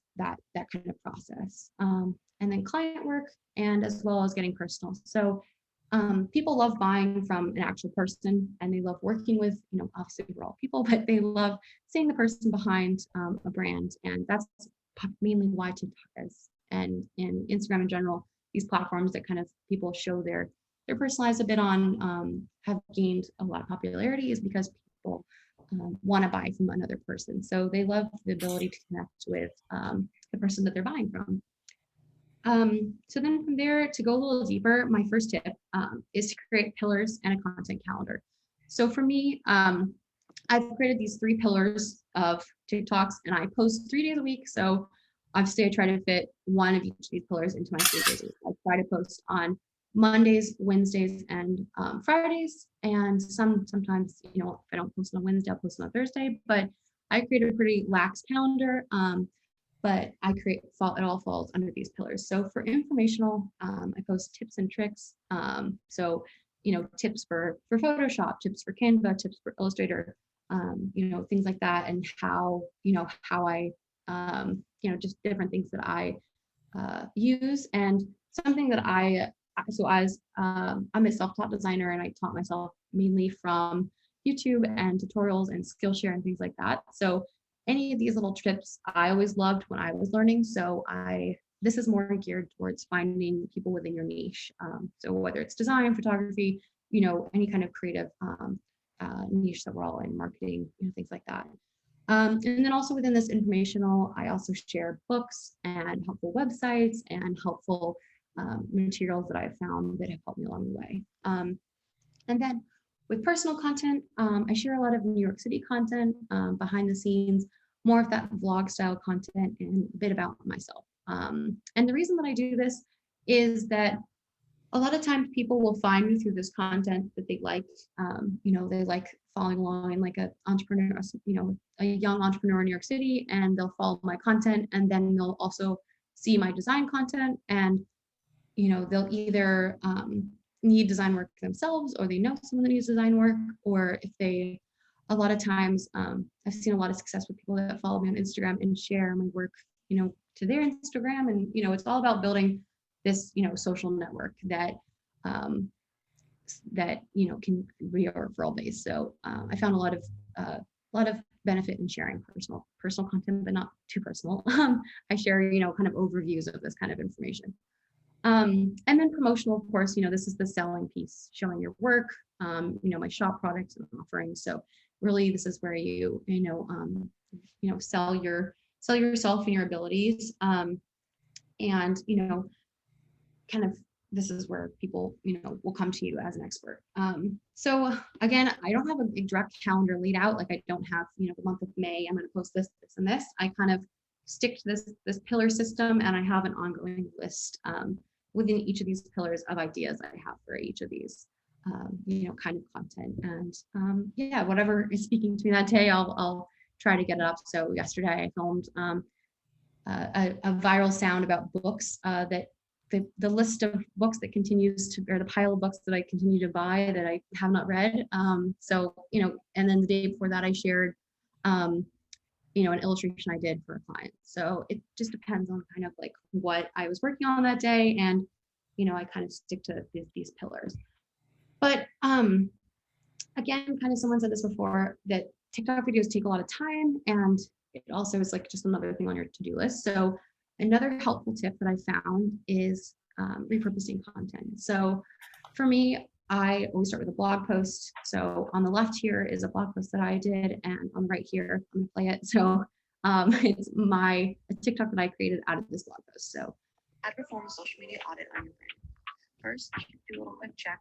process. And then client work, and as well as getting personal. So people love buying from an actual person, and they love working with, obviously we're all people, but they love seeing the person behind a brand. And that's mainly why TikTok is, and Instagram in general, these platforms that kind of people show their personalized a bit on, have gained a lot of popularity, is because people want to buy from another person. So they love the ability to connect with the person that they're buying from. So then from there, to go a little deeper, my first tip is to create pillars and a content calendar. So for me, I've created these 3 pillars of TikToks, and I post 3 days a week. So obviously I try to fit one of each of these pillars into my 3 days a week. I try to post on Mondays, Wednesdays, and Fridays. And sometimes, if I don't post on Wednesday, I'll post on Thursday. But I create a pretty lax calendar. But it all falls under these pillars. So for informational, I post tips and tricks. So, tips for Photoshop, tips for Canva, tips for Illustrator, things like that, and how I, just different things that I use. And something that I'm a self-taught designer, and I taught myself mainly from YouTube and tutorials and Skillshare and things like that. So any of these little tips I always loved when I was learning. So this is more geared towards finding people within your niche. So whether it's design, photography, any kind of creative niche that we're all in, marketing, things like that. And then also within this informational, I also share books and helpful websites and helpful materials that I've found that have helped me along the way. And then with personal content, I share a lot of New York City content, behind the scenes, more of that vlog style content, and a bit about myself. And the reason that I do this is that a lot of times people will find me through this content that they like. They like following along in like a young entrepreneur in New York City, and they'll follow my content, and then they'll also see my design content, and they'll either need design work themselves, or they know someone that needs design work, or a lot of times I've seen a lot of success with people that follow me on Instagram and share my work, to their Instagram. And, it's all about building this, social network that can be a referral base. So I found a lot of benefit in sharing personal content, but not too personal. I share, kind of overviews of this kind of information. And then promotional, of course, this is the selling piece, showing your work, my shop products and offerings. So really, this is where sell yourself and your abilities. And, kind of, this is where people, will come to you as an expert. So again, I don't have a direct calendar laid out. Like I don't have, the month of May, I'm going to post this, this, and this. I kind of stick to this pillar system, and I have an ongoing list within each of these pillars of ideas I have for each of these, kind of content. And yeah, whatever is speaking to me that day, I'll try to get it up. So yesterday I filmed a viral sound about books that the list of books that continues to, or the pile of books that I continue to buy that I have not read. So, and then the day before that I shared, an illustration I did for a client. So it just depends on kind of like what I was working on that day. And, I kind of stick to these pillars. But again, kind of someone said this before, that TikTok videos take a lot of time, and it also is like just another thing on your to-do list. So another helpful tip that I found is repurposing content. So for me, I always start with a blog post. So on the left here is a blog post that I did, and on the right here, I'm gonna play it. So it's a TikTok that I created out of this blog post. So I'd perform a social media audit on your brand. First, do a little quick check,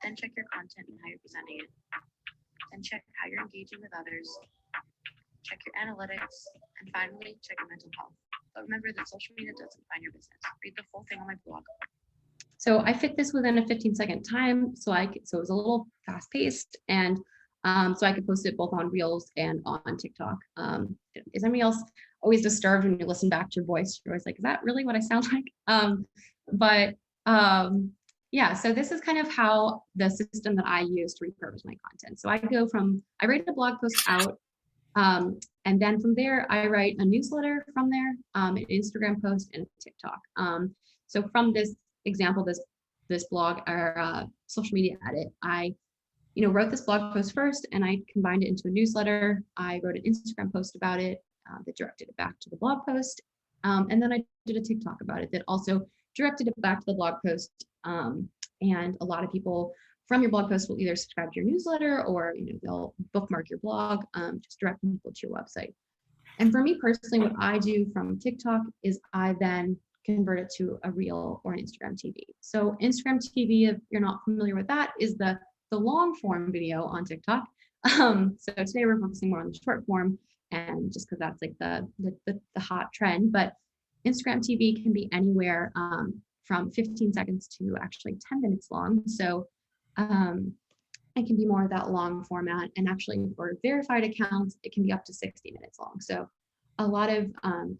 then check your content and how you're presenting it. Then check how you're engaging with others, check your analytics, and finally, check your mental health. But remember that social media doesn't define your business. Read the full thing on my blog. So I fit this within a 15-second time. So it was a little fast paced, and so I could post it both on Reels and on TikTok. Is anybody else always disturbed when you listen back to your voice? You're always like, is that really what I sound like? Yeah, so this is kind of how the system that I use to repurpose my content. So I write a blog post out, and then from there, I write a newsletter from there, an Instagram post, and a TikTok. So from this example, this blog or social media edit, I wrote this blog post first, and I combined it into a newsletter. I wrote an Instagram post about it that directed it back to the blog post. And then I did a TikTok about it that also directed it back to the blog post. And a lot of people from your blog post will either subscribe to your newsletter, or they'll bookmark your blog, just directing people to your website. And for me personally, what I do from TikTok is I then convert it to a reel or an Instagram TV. So Instagram TV, if you're not familiar with that, is the long form video on TikTok. So today we're focusing more on the short form, and just because that's like the hot trend. But Instagram TV can be anywhere from 15 seconds to actually 10 minutes long. So it can be more of that long format, and actually for verified accounts, it can be up to 60 minutes long. So a lot of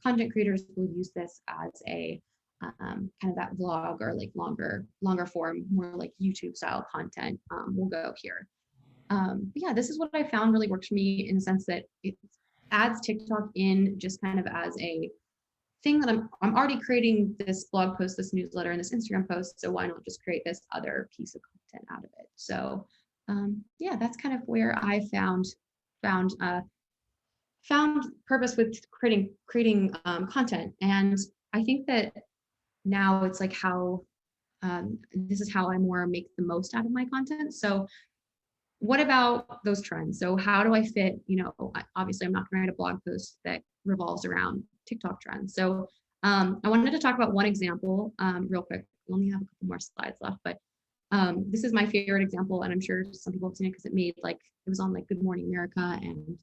content creators will use this as a kind of that vlog, or like longer form, more like YouTube style content will go here. But yeah, this is what I found really works for me, in the sense that it adds TikTok in just kind of as a thing that I'm already creating this blog post, this newsletter, and this Instagram post. So why not just create this other piece of content out of it? So yeah, that's kind of where I found purpose with creating content. And I think that now it's like how this is how I more make the most out of my content. So what about those trends? So how do I fit, obviously I'm not going to write a blog post that revolves around TikTok trends. So I wanted to talk about one example real quick. We only have a couple more slides left, but this is my favorite example, and I'm sure some people have seen it because it was on like Good Morning America and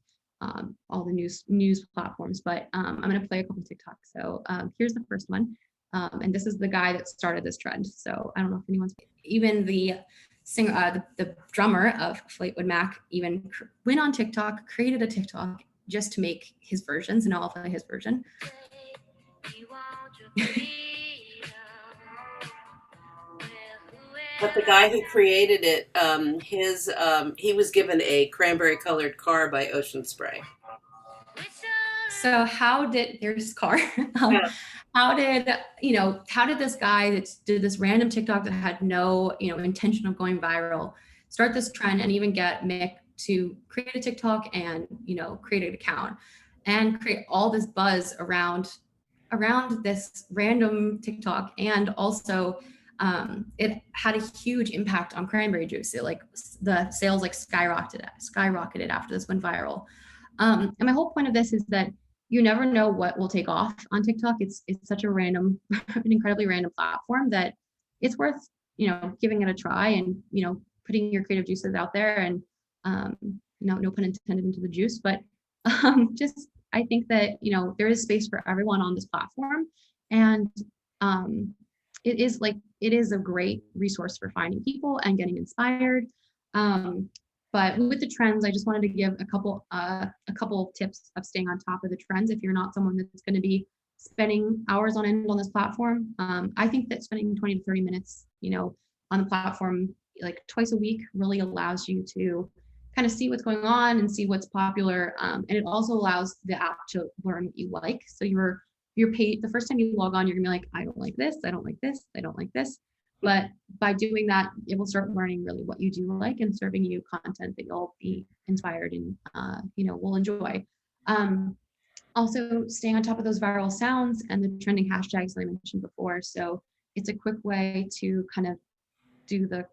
all the news platforms. But I'm going to play a couple TikToks. So here's the first one, and this is the guy that started this trend. So I don't know if anyone's even the singer, the drummer of Fleetwood Mac even went on TikTok, created a TikTok just to make his versions, and I'll play his version. But the guy who created it, he was given a cranberry-colored car by Ocean Spray. So there's his car. How did this guy that did this random TikTok that had no, intention of going viral, start this trend, and even get Mick to create a TikTok and, create an account and create all this buzz around this random TikTok, and also it had a huge impact on cranberry juice. It like the sales like skyrocketed after this went viral. And my whole point of this is that you never know what will take off on TikTok. It's such a random, an incredibly random platform that it's worth, giving it a try and, putting your creative juices out there and, no pun intended into the juice, but just, I think that, there is space for everyone on this platform. And it is a great resource for finding people and getting inspired. But with the trends, I just wanted to give a couple tips of staying on top of the trends. If you're not someone that's going to be spending hours on end on this platform, I think that spending 20 to 30 minutes, on the platform like twice a week really allows you to kind of see what's going on and see what's popular. And it also allows the app to learn what you like. So you're paid the first time you log on, you're gonna be like, I don't like this, I don't like this, I don't like this. But by doing that, it will start learning really what you do like and serving you content that you'll be inspired and will enjoy. Also staying on top of those viral sounds and the trending hashtags that I mentioned before. So it's a quick way to kind of do the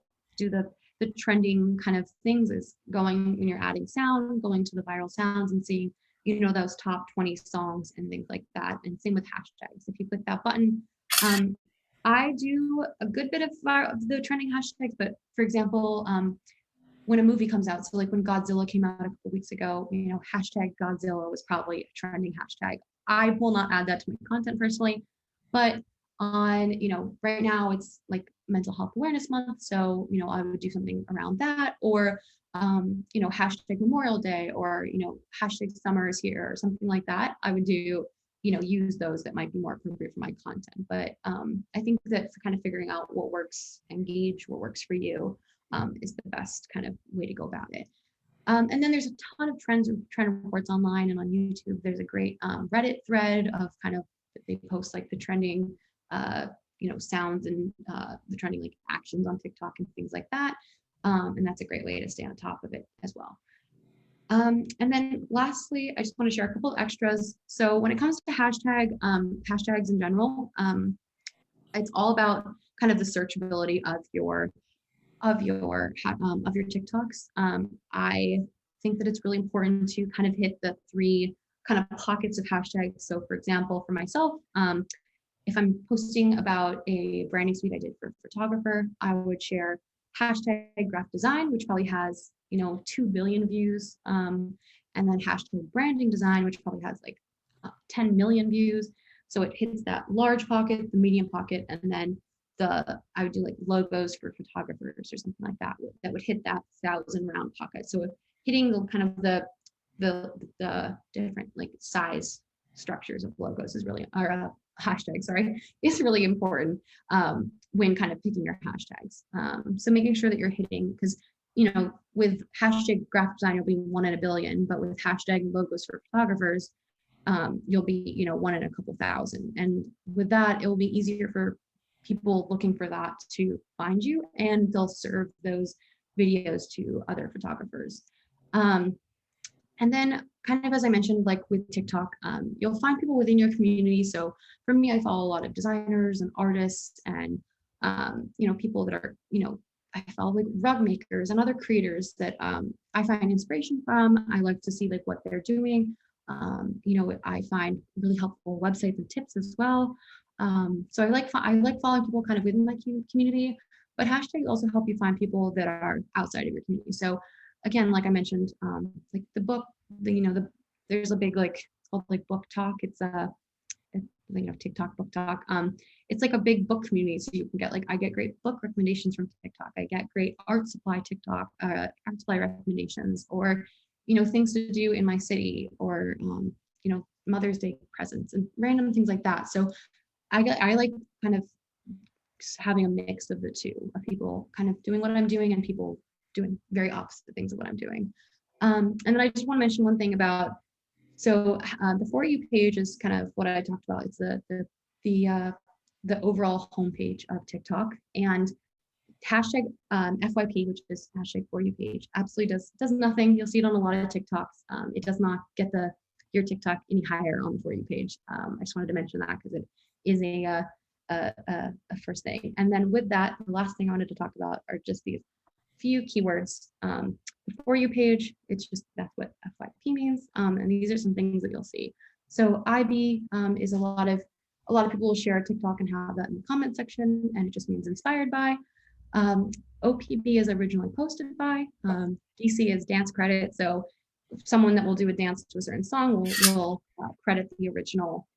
trending kind of things is going when you're adding sound, going to the viral sounds and seeing, those top 20 songs and things like that. And same with hashtags. If you click that button, I do a good bit of the trending hashtags, but for example, when a movie comes out, so like when Godzilla came out a couple weeks ago, hashtag Godzilla was probably a trending hashtag. I will not add that to my content personally, but on, right now it's like mental health awareness month. So, I would do something around that or, hashtag Memorial Day or, hashtag summer is here or something like that. I would do, use those that might be more appropriate for my content. But I think that for kind of figuring out what works, engage what works for you is the best kind of way to go about it. And then there's a ton of trend reports online and on YouTube. There's a great Reddit thread of kind of, they post like the trending sounds and the trending like actions on TikTok and things like that. And that's a great way to stay on top of it as well. And then lastly, I just want to share a couple of extras. So when it comes to hashtags in general, it's all about kind of the searchability of your TikToks. I think that it's really important to kind of hit the 3 kind of pockets of hashtags. So for example, for myself, if I'm posting about a branding suite I did for a photographer, I would share hashtag graphic design, which probably has, 2 billion views. And then hashtag branding design, which probably has like 10 million views. So it hits that large pocket, the medium pocket, and then I would do like logos for photographers or something like that would hit that 1,000 round pocket. So hitting the kind of the different like size structures of logos is really, or hashtag, sorry, is really important when kind of picking your hashtags. So making sure that you're hitting, because with hashtag graphic design, you'll be 1 in a billion, but with hashtag logos for photographers, you'll be 1 in a couple thousand. And with that, it will be easier for people looking for that to find you, and they'll serve those videos to other photographers. And then kind of, as I mentioned, like with TikTok, you'll find people within your community. So for me, I follow a lot of designers and artists and, people that are, I follow like rug makers and other creators that I find inspiration from. I like to see like what they're doing. I find really helpful websites and tips as well. So I like following people kind of within my community, but hashtags also help you find people that are outside of your community. So again, like I mentioned, like the book, there's a big it's called like book talk. It's TikTok book talk. It's like a big book community. So you can get I get great book recommendations from TikTok. I get great art supply recommendations, or things to do in my city, or Mother's Day presents and random things like that. So I like kind of having a mix of the two, of people kind of doing what I'm doing and people doing very opposite things of what I'm doing. And then I just want to mention one thing about, the For You page is kind of what I talked about. It's the overall homepage of TikTok, and hashtag FYP, which is hashtag For You page, absolutely does nothing. You'll see it on a lot of TikToks. It does not get your TikTok any higher on the For You page. I just wanted to mention that because it is a first thing. And then with that, the last thing I wanted to talk about are just these few keywords. The For You page, it's just, that's what FYP means. And these are some things that you'll see. So IB is a lot of people will share TikTok and have that in the comment section, and it just means inspired by. OPB is originally posted by. DC is dance credit. So someone that will do a dance to a certain song will credit the original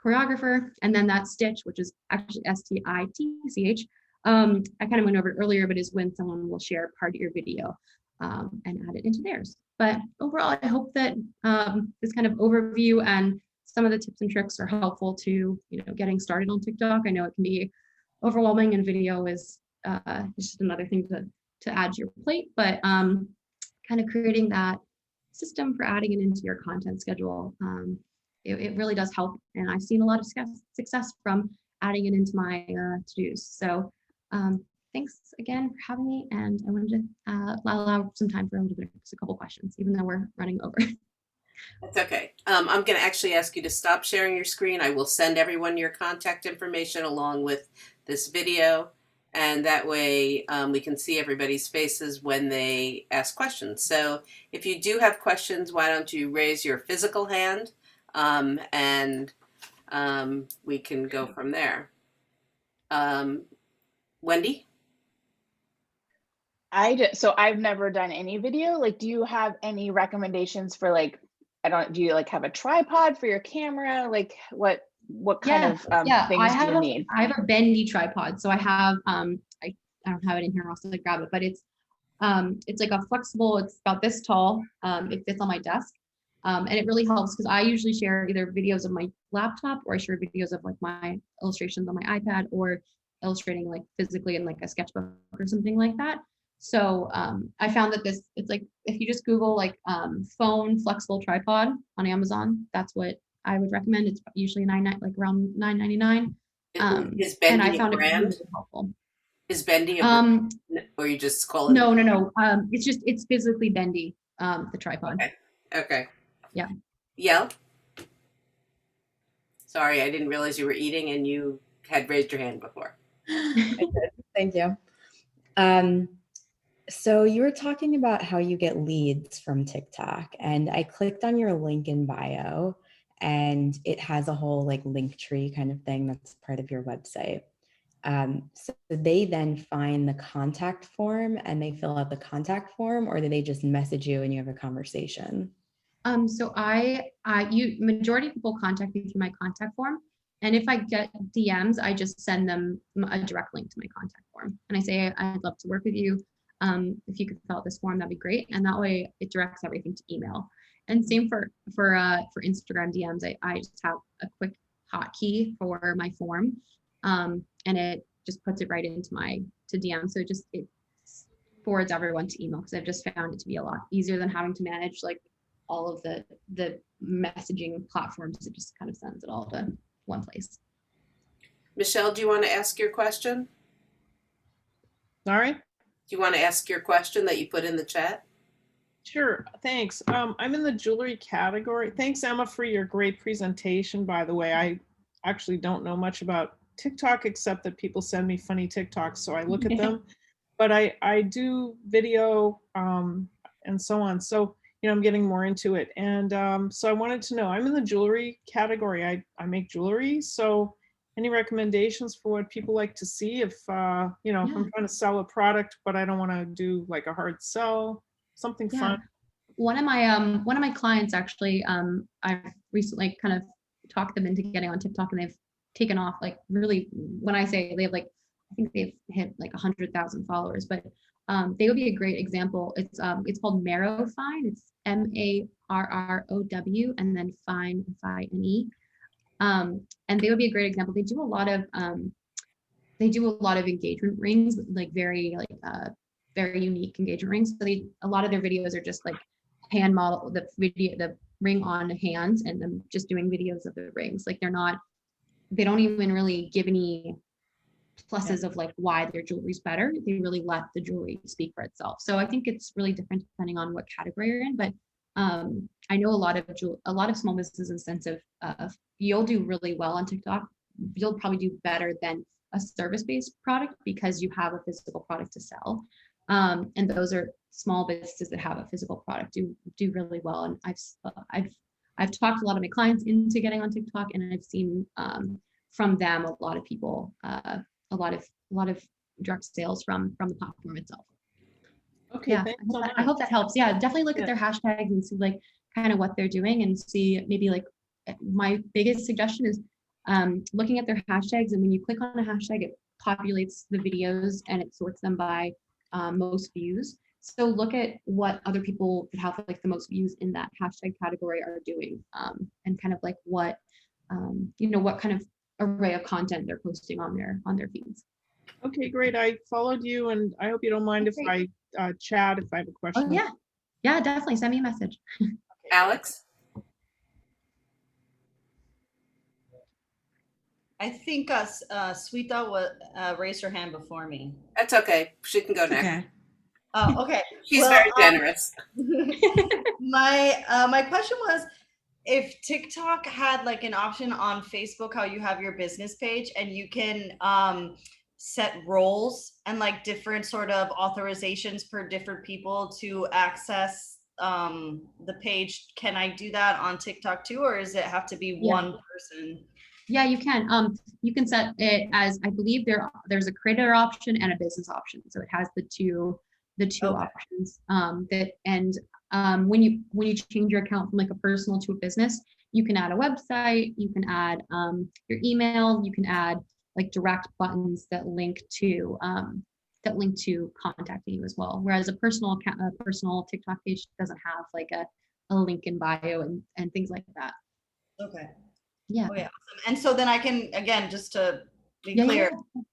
choreographer. And then that stitch, which is actually STITCH. I kind of went over it earlier, but is when someone will share part of your video and add it into theirs. But overall, I hope that this kind of overview and some of the tips and tricks are helpful to getting started on TikTok. I know it can be overwhelming, and video is just another thing to add to your plate. But kind of creating that system for adding it into your content schedule, it really does help. And I've seen a lot of success from adding it into my to-dos. So thanks again for having me. And I wanted to allow some time for a little bit of a couple questions, even though we're running over. That's okay. I'm going to actually ask you to stop sharing your screen. I will send everyone your contact information along with this video. And that way we can see everybody's faces when they ask questions. So if you do have questions, why don't you raise your physical hand and we can go from there. Wendy? So I've never done any video. Like, do you have any recommendations for do you have a tripod for your camera? Like what kind of things do you need? I have a bendy tripod. So I have, I don't have it in here, I'll still grab it, but it's like a flexible, it's about this tall. It fits on my desk. And it really helps because I usually share either videos of my laptop, or I share videos of my illustrations on my iPad, or illustrating physically in a sketchbook or something like that. So I found that it's like, if you just Google phone flexible tripod on Amazon, that's what I would recommend. It's usually around $9.99. Is Bendy and I found a brand? it really Helpful. Is Bendy a brand, or you just call it? No. It's physically bendy, the tripod. Okay. Yeah. Yell? Sorry, I didn't realize you were eating and you had raised your hand before. I did. Thank you. So you were talking about how you get leads from TikTok, and I clicked on your link in bio, and it has a whole link tree kind of thing that's part of your website. So they then find the contact form and they fill out the contact form, or do they just message you and you have a conversation? So majority of people contact me through my contact form. And if I get DMs, I just send them a direct link to my contact form. And I say, I'd love to work with you. If you could fill out this form, that'd be great. And that way it directs everything to email. And same for Instagram DMs. I just have a quick hotkey for my form. And it just puts it right into to DM. So it forwards everyone to email, because I've just found it to be a lot easier than having to manage all of the messaging platforms. It just kind of sends it all to one place. Michelle, do you want to ask your question? Sorry? Do you want to ask your question that you put in the chat? Sure, thanks. I'm in the jewelry category. Thanks, Emma, for your great presentation, by the way. I actually don't know much about TikTok, except that people send me funny TikToks, so I look at them. But I do video and so on. So, I'm getting more into it. And so I wanted to know, I'm in the jewelry category. I make jewelry. So any recommendations for what people like to see if, if I'm trying to sell a product, but I don't want to do a hard sell, something fun? One of my clients actually, I've recently kind of talked them into getting on TikTok, and they've taken off really, when I say they have I think they've hit 100,000 followers, but they would be a great example. It's called Marrow Fine. It's MARROW and then Fine, FINE. And they would be a great example. They do a lot of engagement rings, very unique engagement rings. So a lot of their videos are just hand model the ring on hands, and them just doing videos of the rings. They don't even really give any pluses of why their jewelry's better. They really let the jewelry speak for itself. So I think it's really different depending on what category you're in. But I know a lot of small businesses in the sense of you'll do really well on TikTok you'll probably do better than a service-based product because you have a physical product to sell. And those are small businesses that have a physical product do really well. And I've talked a lot of my clients into getting on TikTok, and I've seen from them a lot of people, a lot of direct sales from the platform itself. Okay, Yeah, thanks so much. I hope that helps. Yeah, definitely look at their hashtags and see like kind of what they're doing, and see maybe like my biggest suggestion is looking at their hashtags, and when you click on a hashtag, it populates the videos and it sorts them by most views. So look at what other people that have like the most views in that hashtag category are doing, and kind of like what what kind of array of content they're posting on their feeds. Okay, great. I followed you, and I hope you don't mind if I chat if I have a question. Oh yeah, definitely send me a message. Alex? I think Sweeta raised her hand before me. That's okay. She can go next. Okay. Oh, okay. She's very generous. My question was, if TikTok had like an option on Facebook, how you have your business page and you can set roles and like different sort of authorizations per different people to access the page, can I do that on TikTok too, or does it have to be one person? Yeah, you can. You can set it as, I believe there's a creator option and a business option. So it has the two options. When you change your account from like a personal to a business, you can add a website, you can add your email, you can add like direct buttons that link to contacting you as well. Whereas a personal account, a personal TikTok page doesn't have like a link in bio and things like that. Okay. Yeah. Okay, awesome. And so then I can, again, just to be clear,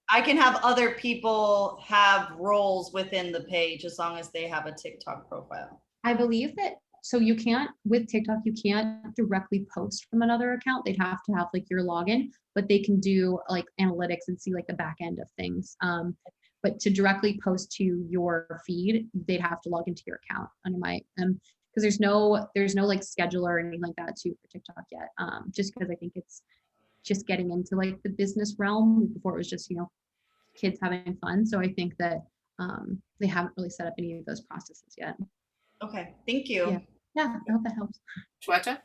I can have other people have roles within the page as long as they have a TikTok profile. I believe that, so you can't, with TikTok, you can't directly post from another account. They'd have to have like your login, but they can do like analytics and see like the back end of things. But to directly post to your feed, they'd have to log into your account under my, because there's no like scheduler or anything like that too for TikTok yet. Just because I think it's just getting into like the business realm. Before it was just, kids having fun. So I think that they haven't really set up any of those processes yet. Okay, thank you. Yeah, I hope that helps. Shweta?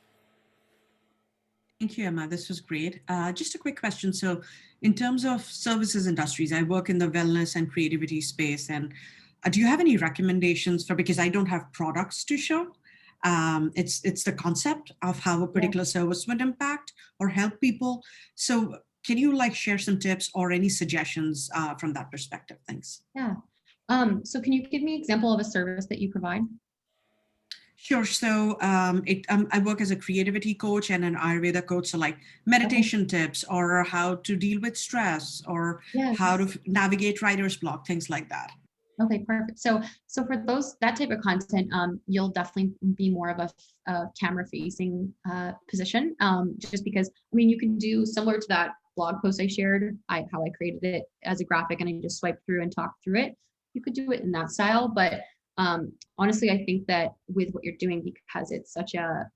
Thank you, Emma. This was great. Just a quick question. So in terms of services industries, I work in the wellness and creativity space. And do you have any recommendations because I don't have products to show? It's the concept of how a particular service would impact or help people. So can you like share some tips or any suggestions from that perspective? Thanks. Yeah. So can you give me an example of a service that you provide? Sure. So I work as a creativity coach and an Ayurveda coach. So like meditation tips or how to deal with stress or how to navigate writer's block, things like that. Okay, perfect. So for that type of content, you'll definitely be more of a camera facing position, just because, you can do similar to that blog post I shared, how I created it as a graphic and I just swipe through and talk through it. You could do it in that style, but honestly, I think that with what you're doing, because it's such a,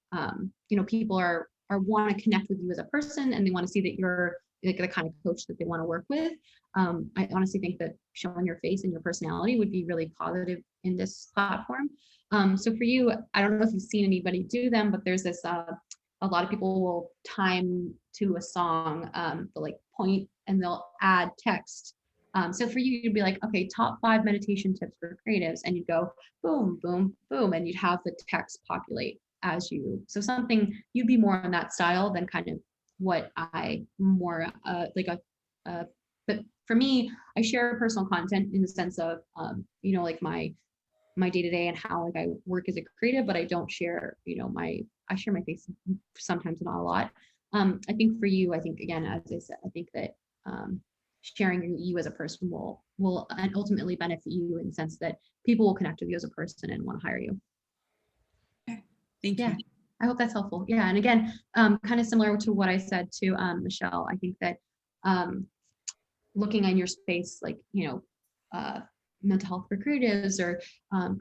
people are want to connect with you as a person and they want to see that you're like the kind of coach that they want to work with. I honestly think that showing your face and your personality would be really positive in this platform. So for you, I don't know if you've seen anybody do them, but there's this, a lot of people will time to a song, they'll like point and they'll add text. So for you, you'd be like, okay, top 5 meditation tips for creatives. And you'd go boom, boom, boom. And you'd have the text populate as you, so something you'd be more on that style than kind of what I more but for me, I share personal content in the sense of, like my day-to-day and how like I work as a creative, but I don't share, I share my face sometimes, not a lot. I think for you, I think again, as I said, I think that sharing you as a person will ultimately benefit you in the sense that people will connect with you as a person and want to hire you. Okay, thank you. I hope that's helpful. Yeah, and again, kind of similar to what I said to Michelle, I think that looking in your space, like, mental health for creatives or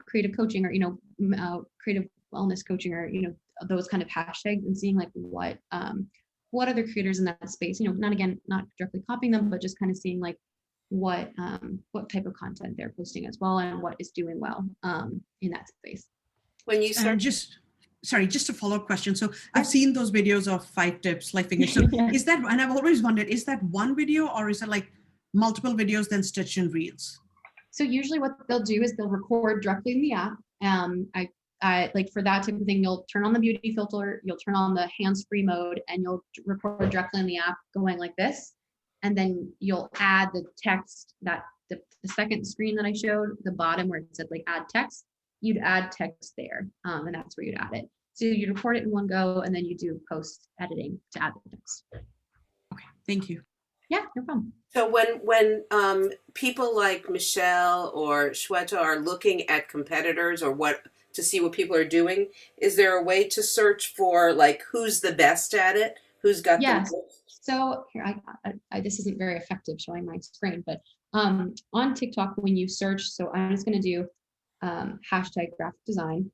creative coaching or, creative wellness coaching or, those kind of hashtags and seeing like what what other creators in that space, not directly copying them, but just kind of seeing like what type of content they're posting as well and what is doing well in that space. When you search, just a follow-up question. So I've seen those videos of 5 tips, like fingers. So Yeah. is that, and I've always wondered, is that one video or is it like multiple videos then stitched in reels? So usually what they'll do is they'll record directly in the app. I like for that type of thing, you'll turn on the beauty filter, you'll turn on the hands-free mode, and you'll record directly in the app going like this. And then you'll add the text that the second screen that I showed, the bottom where it said like add text, you'd add text there. And that's where you'd add it. So you record it in one go, and then you do post editing to add the text. Okay, thank you. Yeah, no problem. so when people like Michelle or Shweta are looking at competitors or to see what people are doing, is there a way to search for like who's the best at it? Who's got Yes. the So here, I this isn't very effective showing my screen, but on TikTok, when you search, so I'm just going to do hashtag graphic design.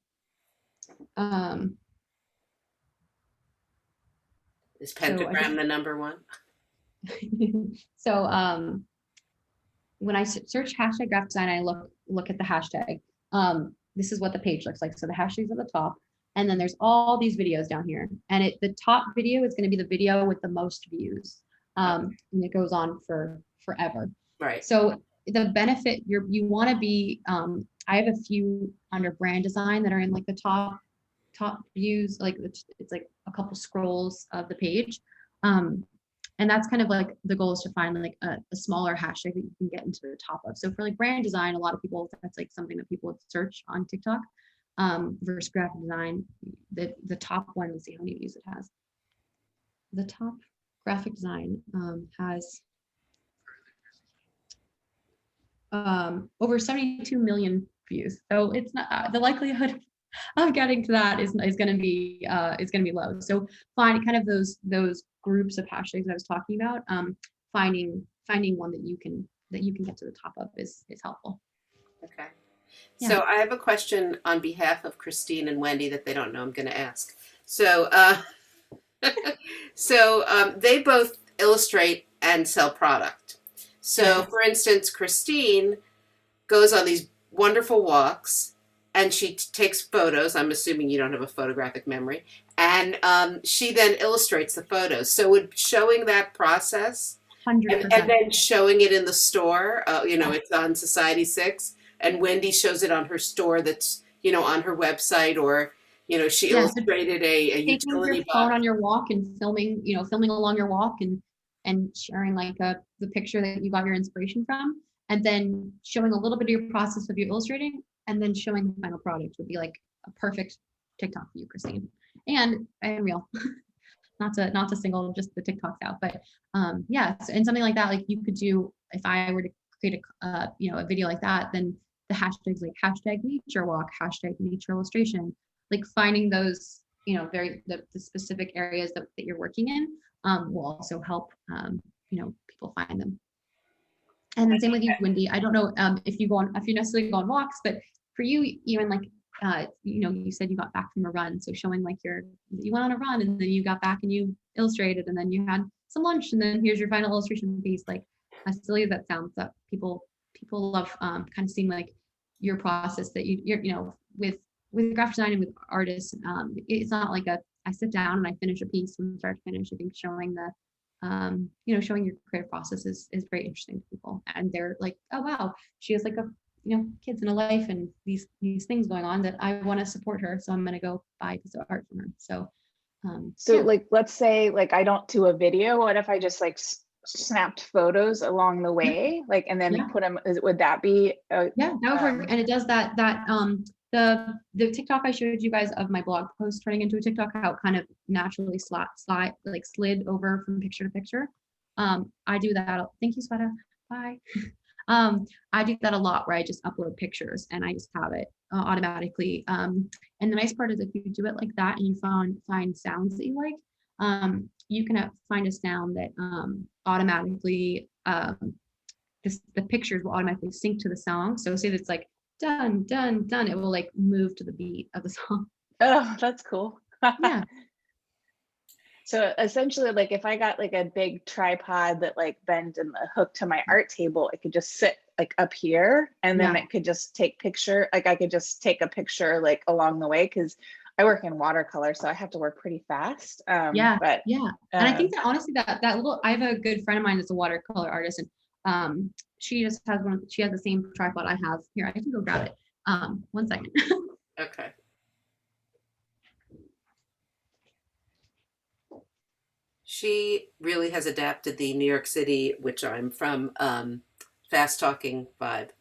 Is pentagram the number one? So when I search hashtag graphic design, I look at the hashtag. This is what the page looks like. So the hashtag's at the top, and then there's all these videos down here. And the top video is going to be the video with the most views, and it goes on for forever. Right. So the benefit you want to be. I have a few under brand design that are in like the top views. Like it's like a couple scrolls of the page. And that's kind of like the goal, is to find like a smaller hashtag that you can get into the top of. So for like brand design, a lot of people, that's like something that people would search on TikTok. Versus graphic design, the top one, let's see how many views it has. The top graphic design has over 72 million views. So it's not the likelihood of getting to that is going to be low. So find kind of those groups of hashtags I was talking about. Finding one that you can get to the top of is helpful. Okay. Yeah. So I have a question on behalf of Christine and Wendy that they don't know I'm going to ask. So, they both illustrate and sell product. So, for instance, Christine goes on these wonderful walks and she takes photos. I'm assuming you don't have a photographic memory. And she then illustrates the photos. So would showing that process 100%. and then showing it in the store, it's on Society 6, and Wendy shows it on her store that's, on her website, or, she illustrated a utility your box. phone on your walk and filming along your walk and sharing like the picture that you got your inspiration from, and then showing a little bit of your process of you illustrating, and then showing the final product would be like a perfect TikTok for you, Christine. And real, not to single just the TikToks out, but and something like that, like you could do, if I were to create a video like that, then the hashtags like hashtag nature walk, hashtag nature illustration, like finding those, the specific areas that you're working in will also help, people find them. And the same with you, Wendy. I don't know if you necessarily go on walks, but for you, even like, you said you got back from a run. So showing like you went on a run and then you got back and you illustrated and then you had some lunch and then here's your final illustration piece. Like, as silly as that sounds, that people love kind of seeing like your process that you're with graphic design and with artists. It's not like I sit down and I finish a piece from start to finish. I think showing showing your creative process is very interesting to people, and they're like, oh wow, she has like a kids in a life and these things going on that I want to support her, so I'm going to go buy a piece of art from her. So like, let's say like I don't do a video. What if I just like snapped photos along the way, like, and then put them? Would that be? That would work, and it does that. The TikTok I showed you guys of my blog post turning into a TikTok, how it kind of naturally slid over from picture to picture. I do that. Thank you, Sweta. Bye. I do that a lot, where I just upload pictures and I just have it automatically. And the nice part is if you do it like that and you find sounds that you like, you can find a sound that automatically, the pictures will automatically sync to the song. So say that's like done, done, done, it will like move to the beat of the song. Oh, that's cool. Yeah. So essentially, like if I got like a big tripod that like bends and the hook to my art table, it could just sit like up here, and then it could just take picture. Like I could just take a picture like along the way, because I work in watercolor, so I have to work pretty fast. And I think that honestly, that little, I have a good friend of mine that's a watercolor artist, and she just has one. She has the same tripod I have here. I can go grab it. 1 second. Okay. She really has adapted the New York City, which I'm from, fast talking vibe.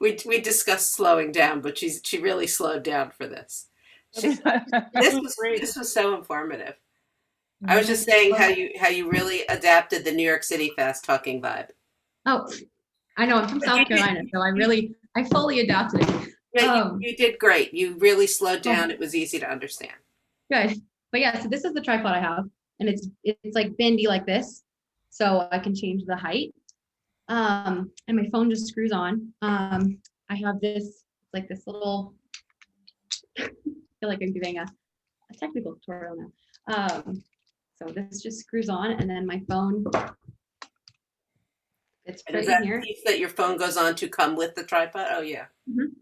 we discussed slowing down, but she really slowed down for this. This was so informative. I was just saying how you really adapted the New York City fast talking vibe. Oh, I know, I'm from South Carolina, so I fully adapted it. Yeah, you did great. You really slowed down. It was easy to understand. Good. But yeah, so this is the tripod I have, and it's like bendy like this, so I can change the height. And my phone just screws on. I have this, like this little, I feel like I'm giving a technical tutorial now. So this just screws on, and then my phone, it's right in here. Piece that your phone goes on to come with the tripod? Oh yeah.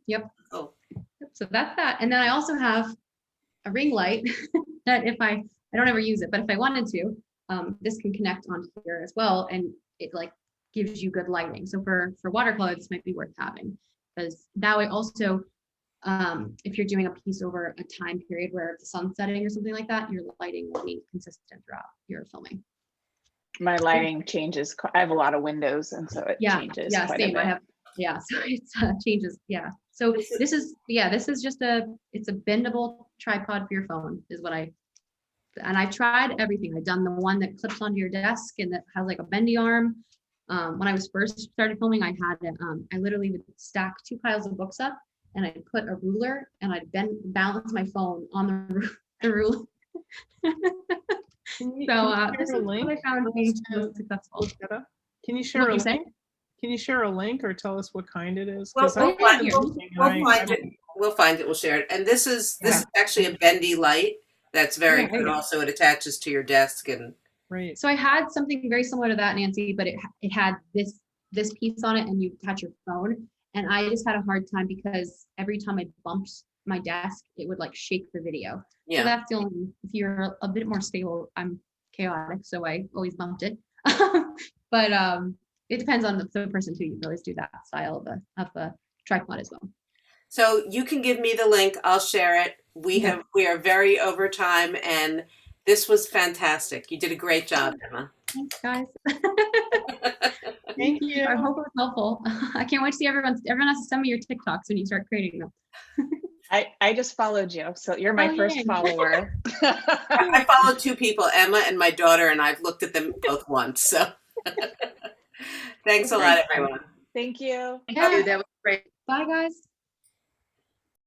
Yep. Oh. So that's that. And then I also have a ring light that if I don't ever use it, but if I wanted to, this can connect onto here as well, and it like gives you good lighting. So for watercolor, this might be worth having, because that way also, if you're doing a piece over a time period where the sun's setting or something like that, your lighting will be consistent throughout your filming. My lighting changes. I have a lot of windows, and so it changes. Yeah, quite same. A bit. I have. Yeah, so it changes. Yeah. So this is just it's a bendable tripod for your phone is what I've tried everything. I've done the one that clips onto your desk and that has like a bendy arm. When I was first started filming, I had I literally would stack 2 piles of books up, and I'd put a ruler and I'd balance my phone on the ruler. This is what I found to be most successful. Can you share a link? Can you share a link or tell us what kind it is? We'll find it. We'll share it. And this is actually a bendy light that's very good. Also, it attaches to your desk and. Right. So I had something very similar to that, Nancy, but it had this piece on it, and you attach your phone. And I just had a hard time because every time I bumped my desk, it would like shake the video. Yeah. So that's the only. If you're a bit more stable, I'm chaotic, so I always bumped it. But it depends on the person too. You can always do that style of a tripod as well. So you can give me the link. I'll share it. We are very over time, and this was fantastic. You did a great job, Emma. Thanks, guys. Thank you. I hope it was helpful. I can't wait to see everyone has to send me your TikToks when you start creating them. I just followed you, so you're my first follower. I followed 2 people, Emma and my daughter, and I've looked at them both once. So thanks a lot, everyone. Thank you. Yeah. That was great. Bye, guys.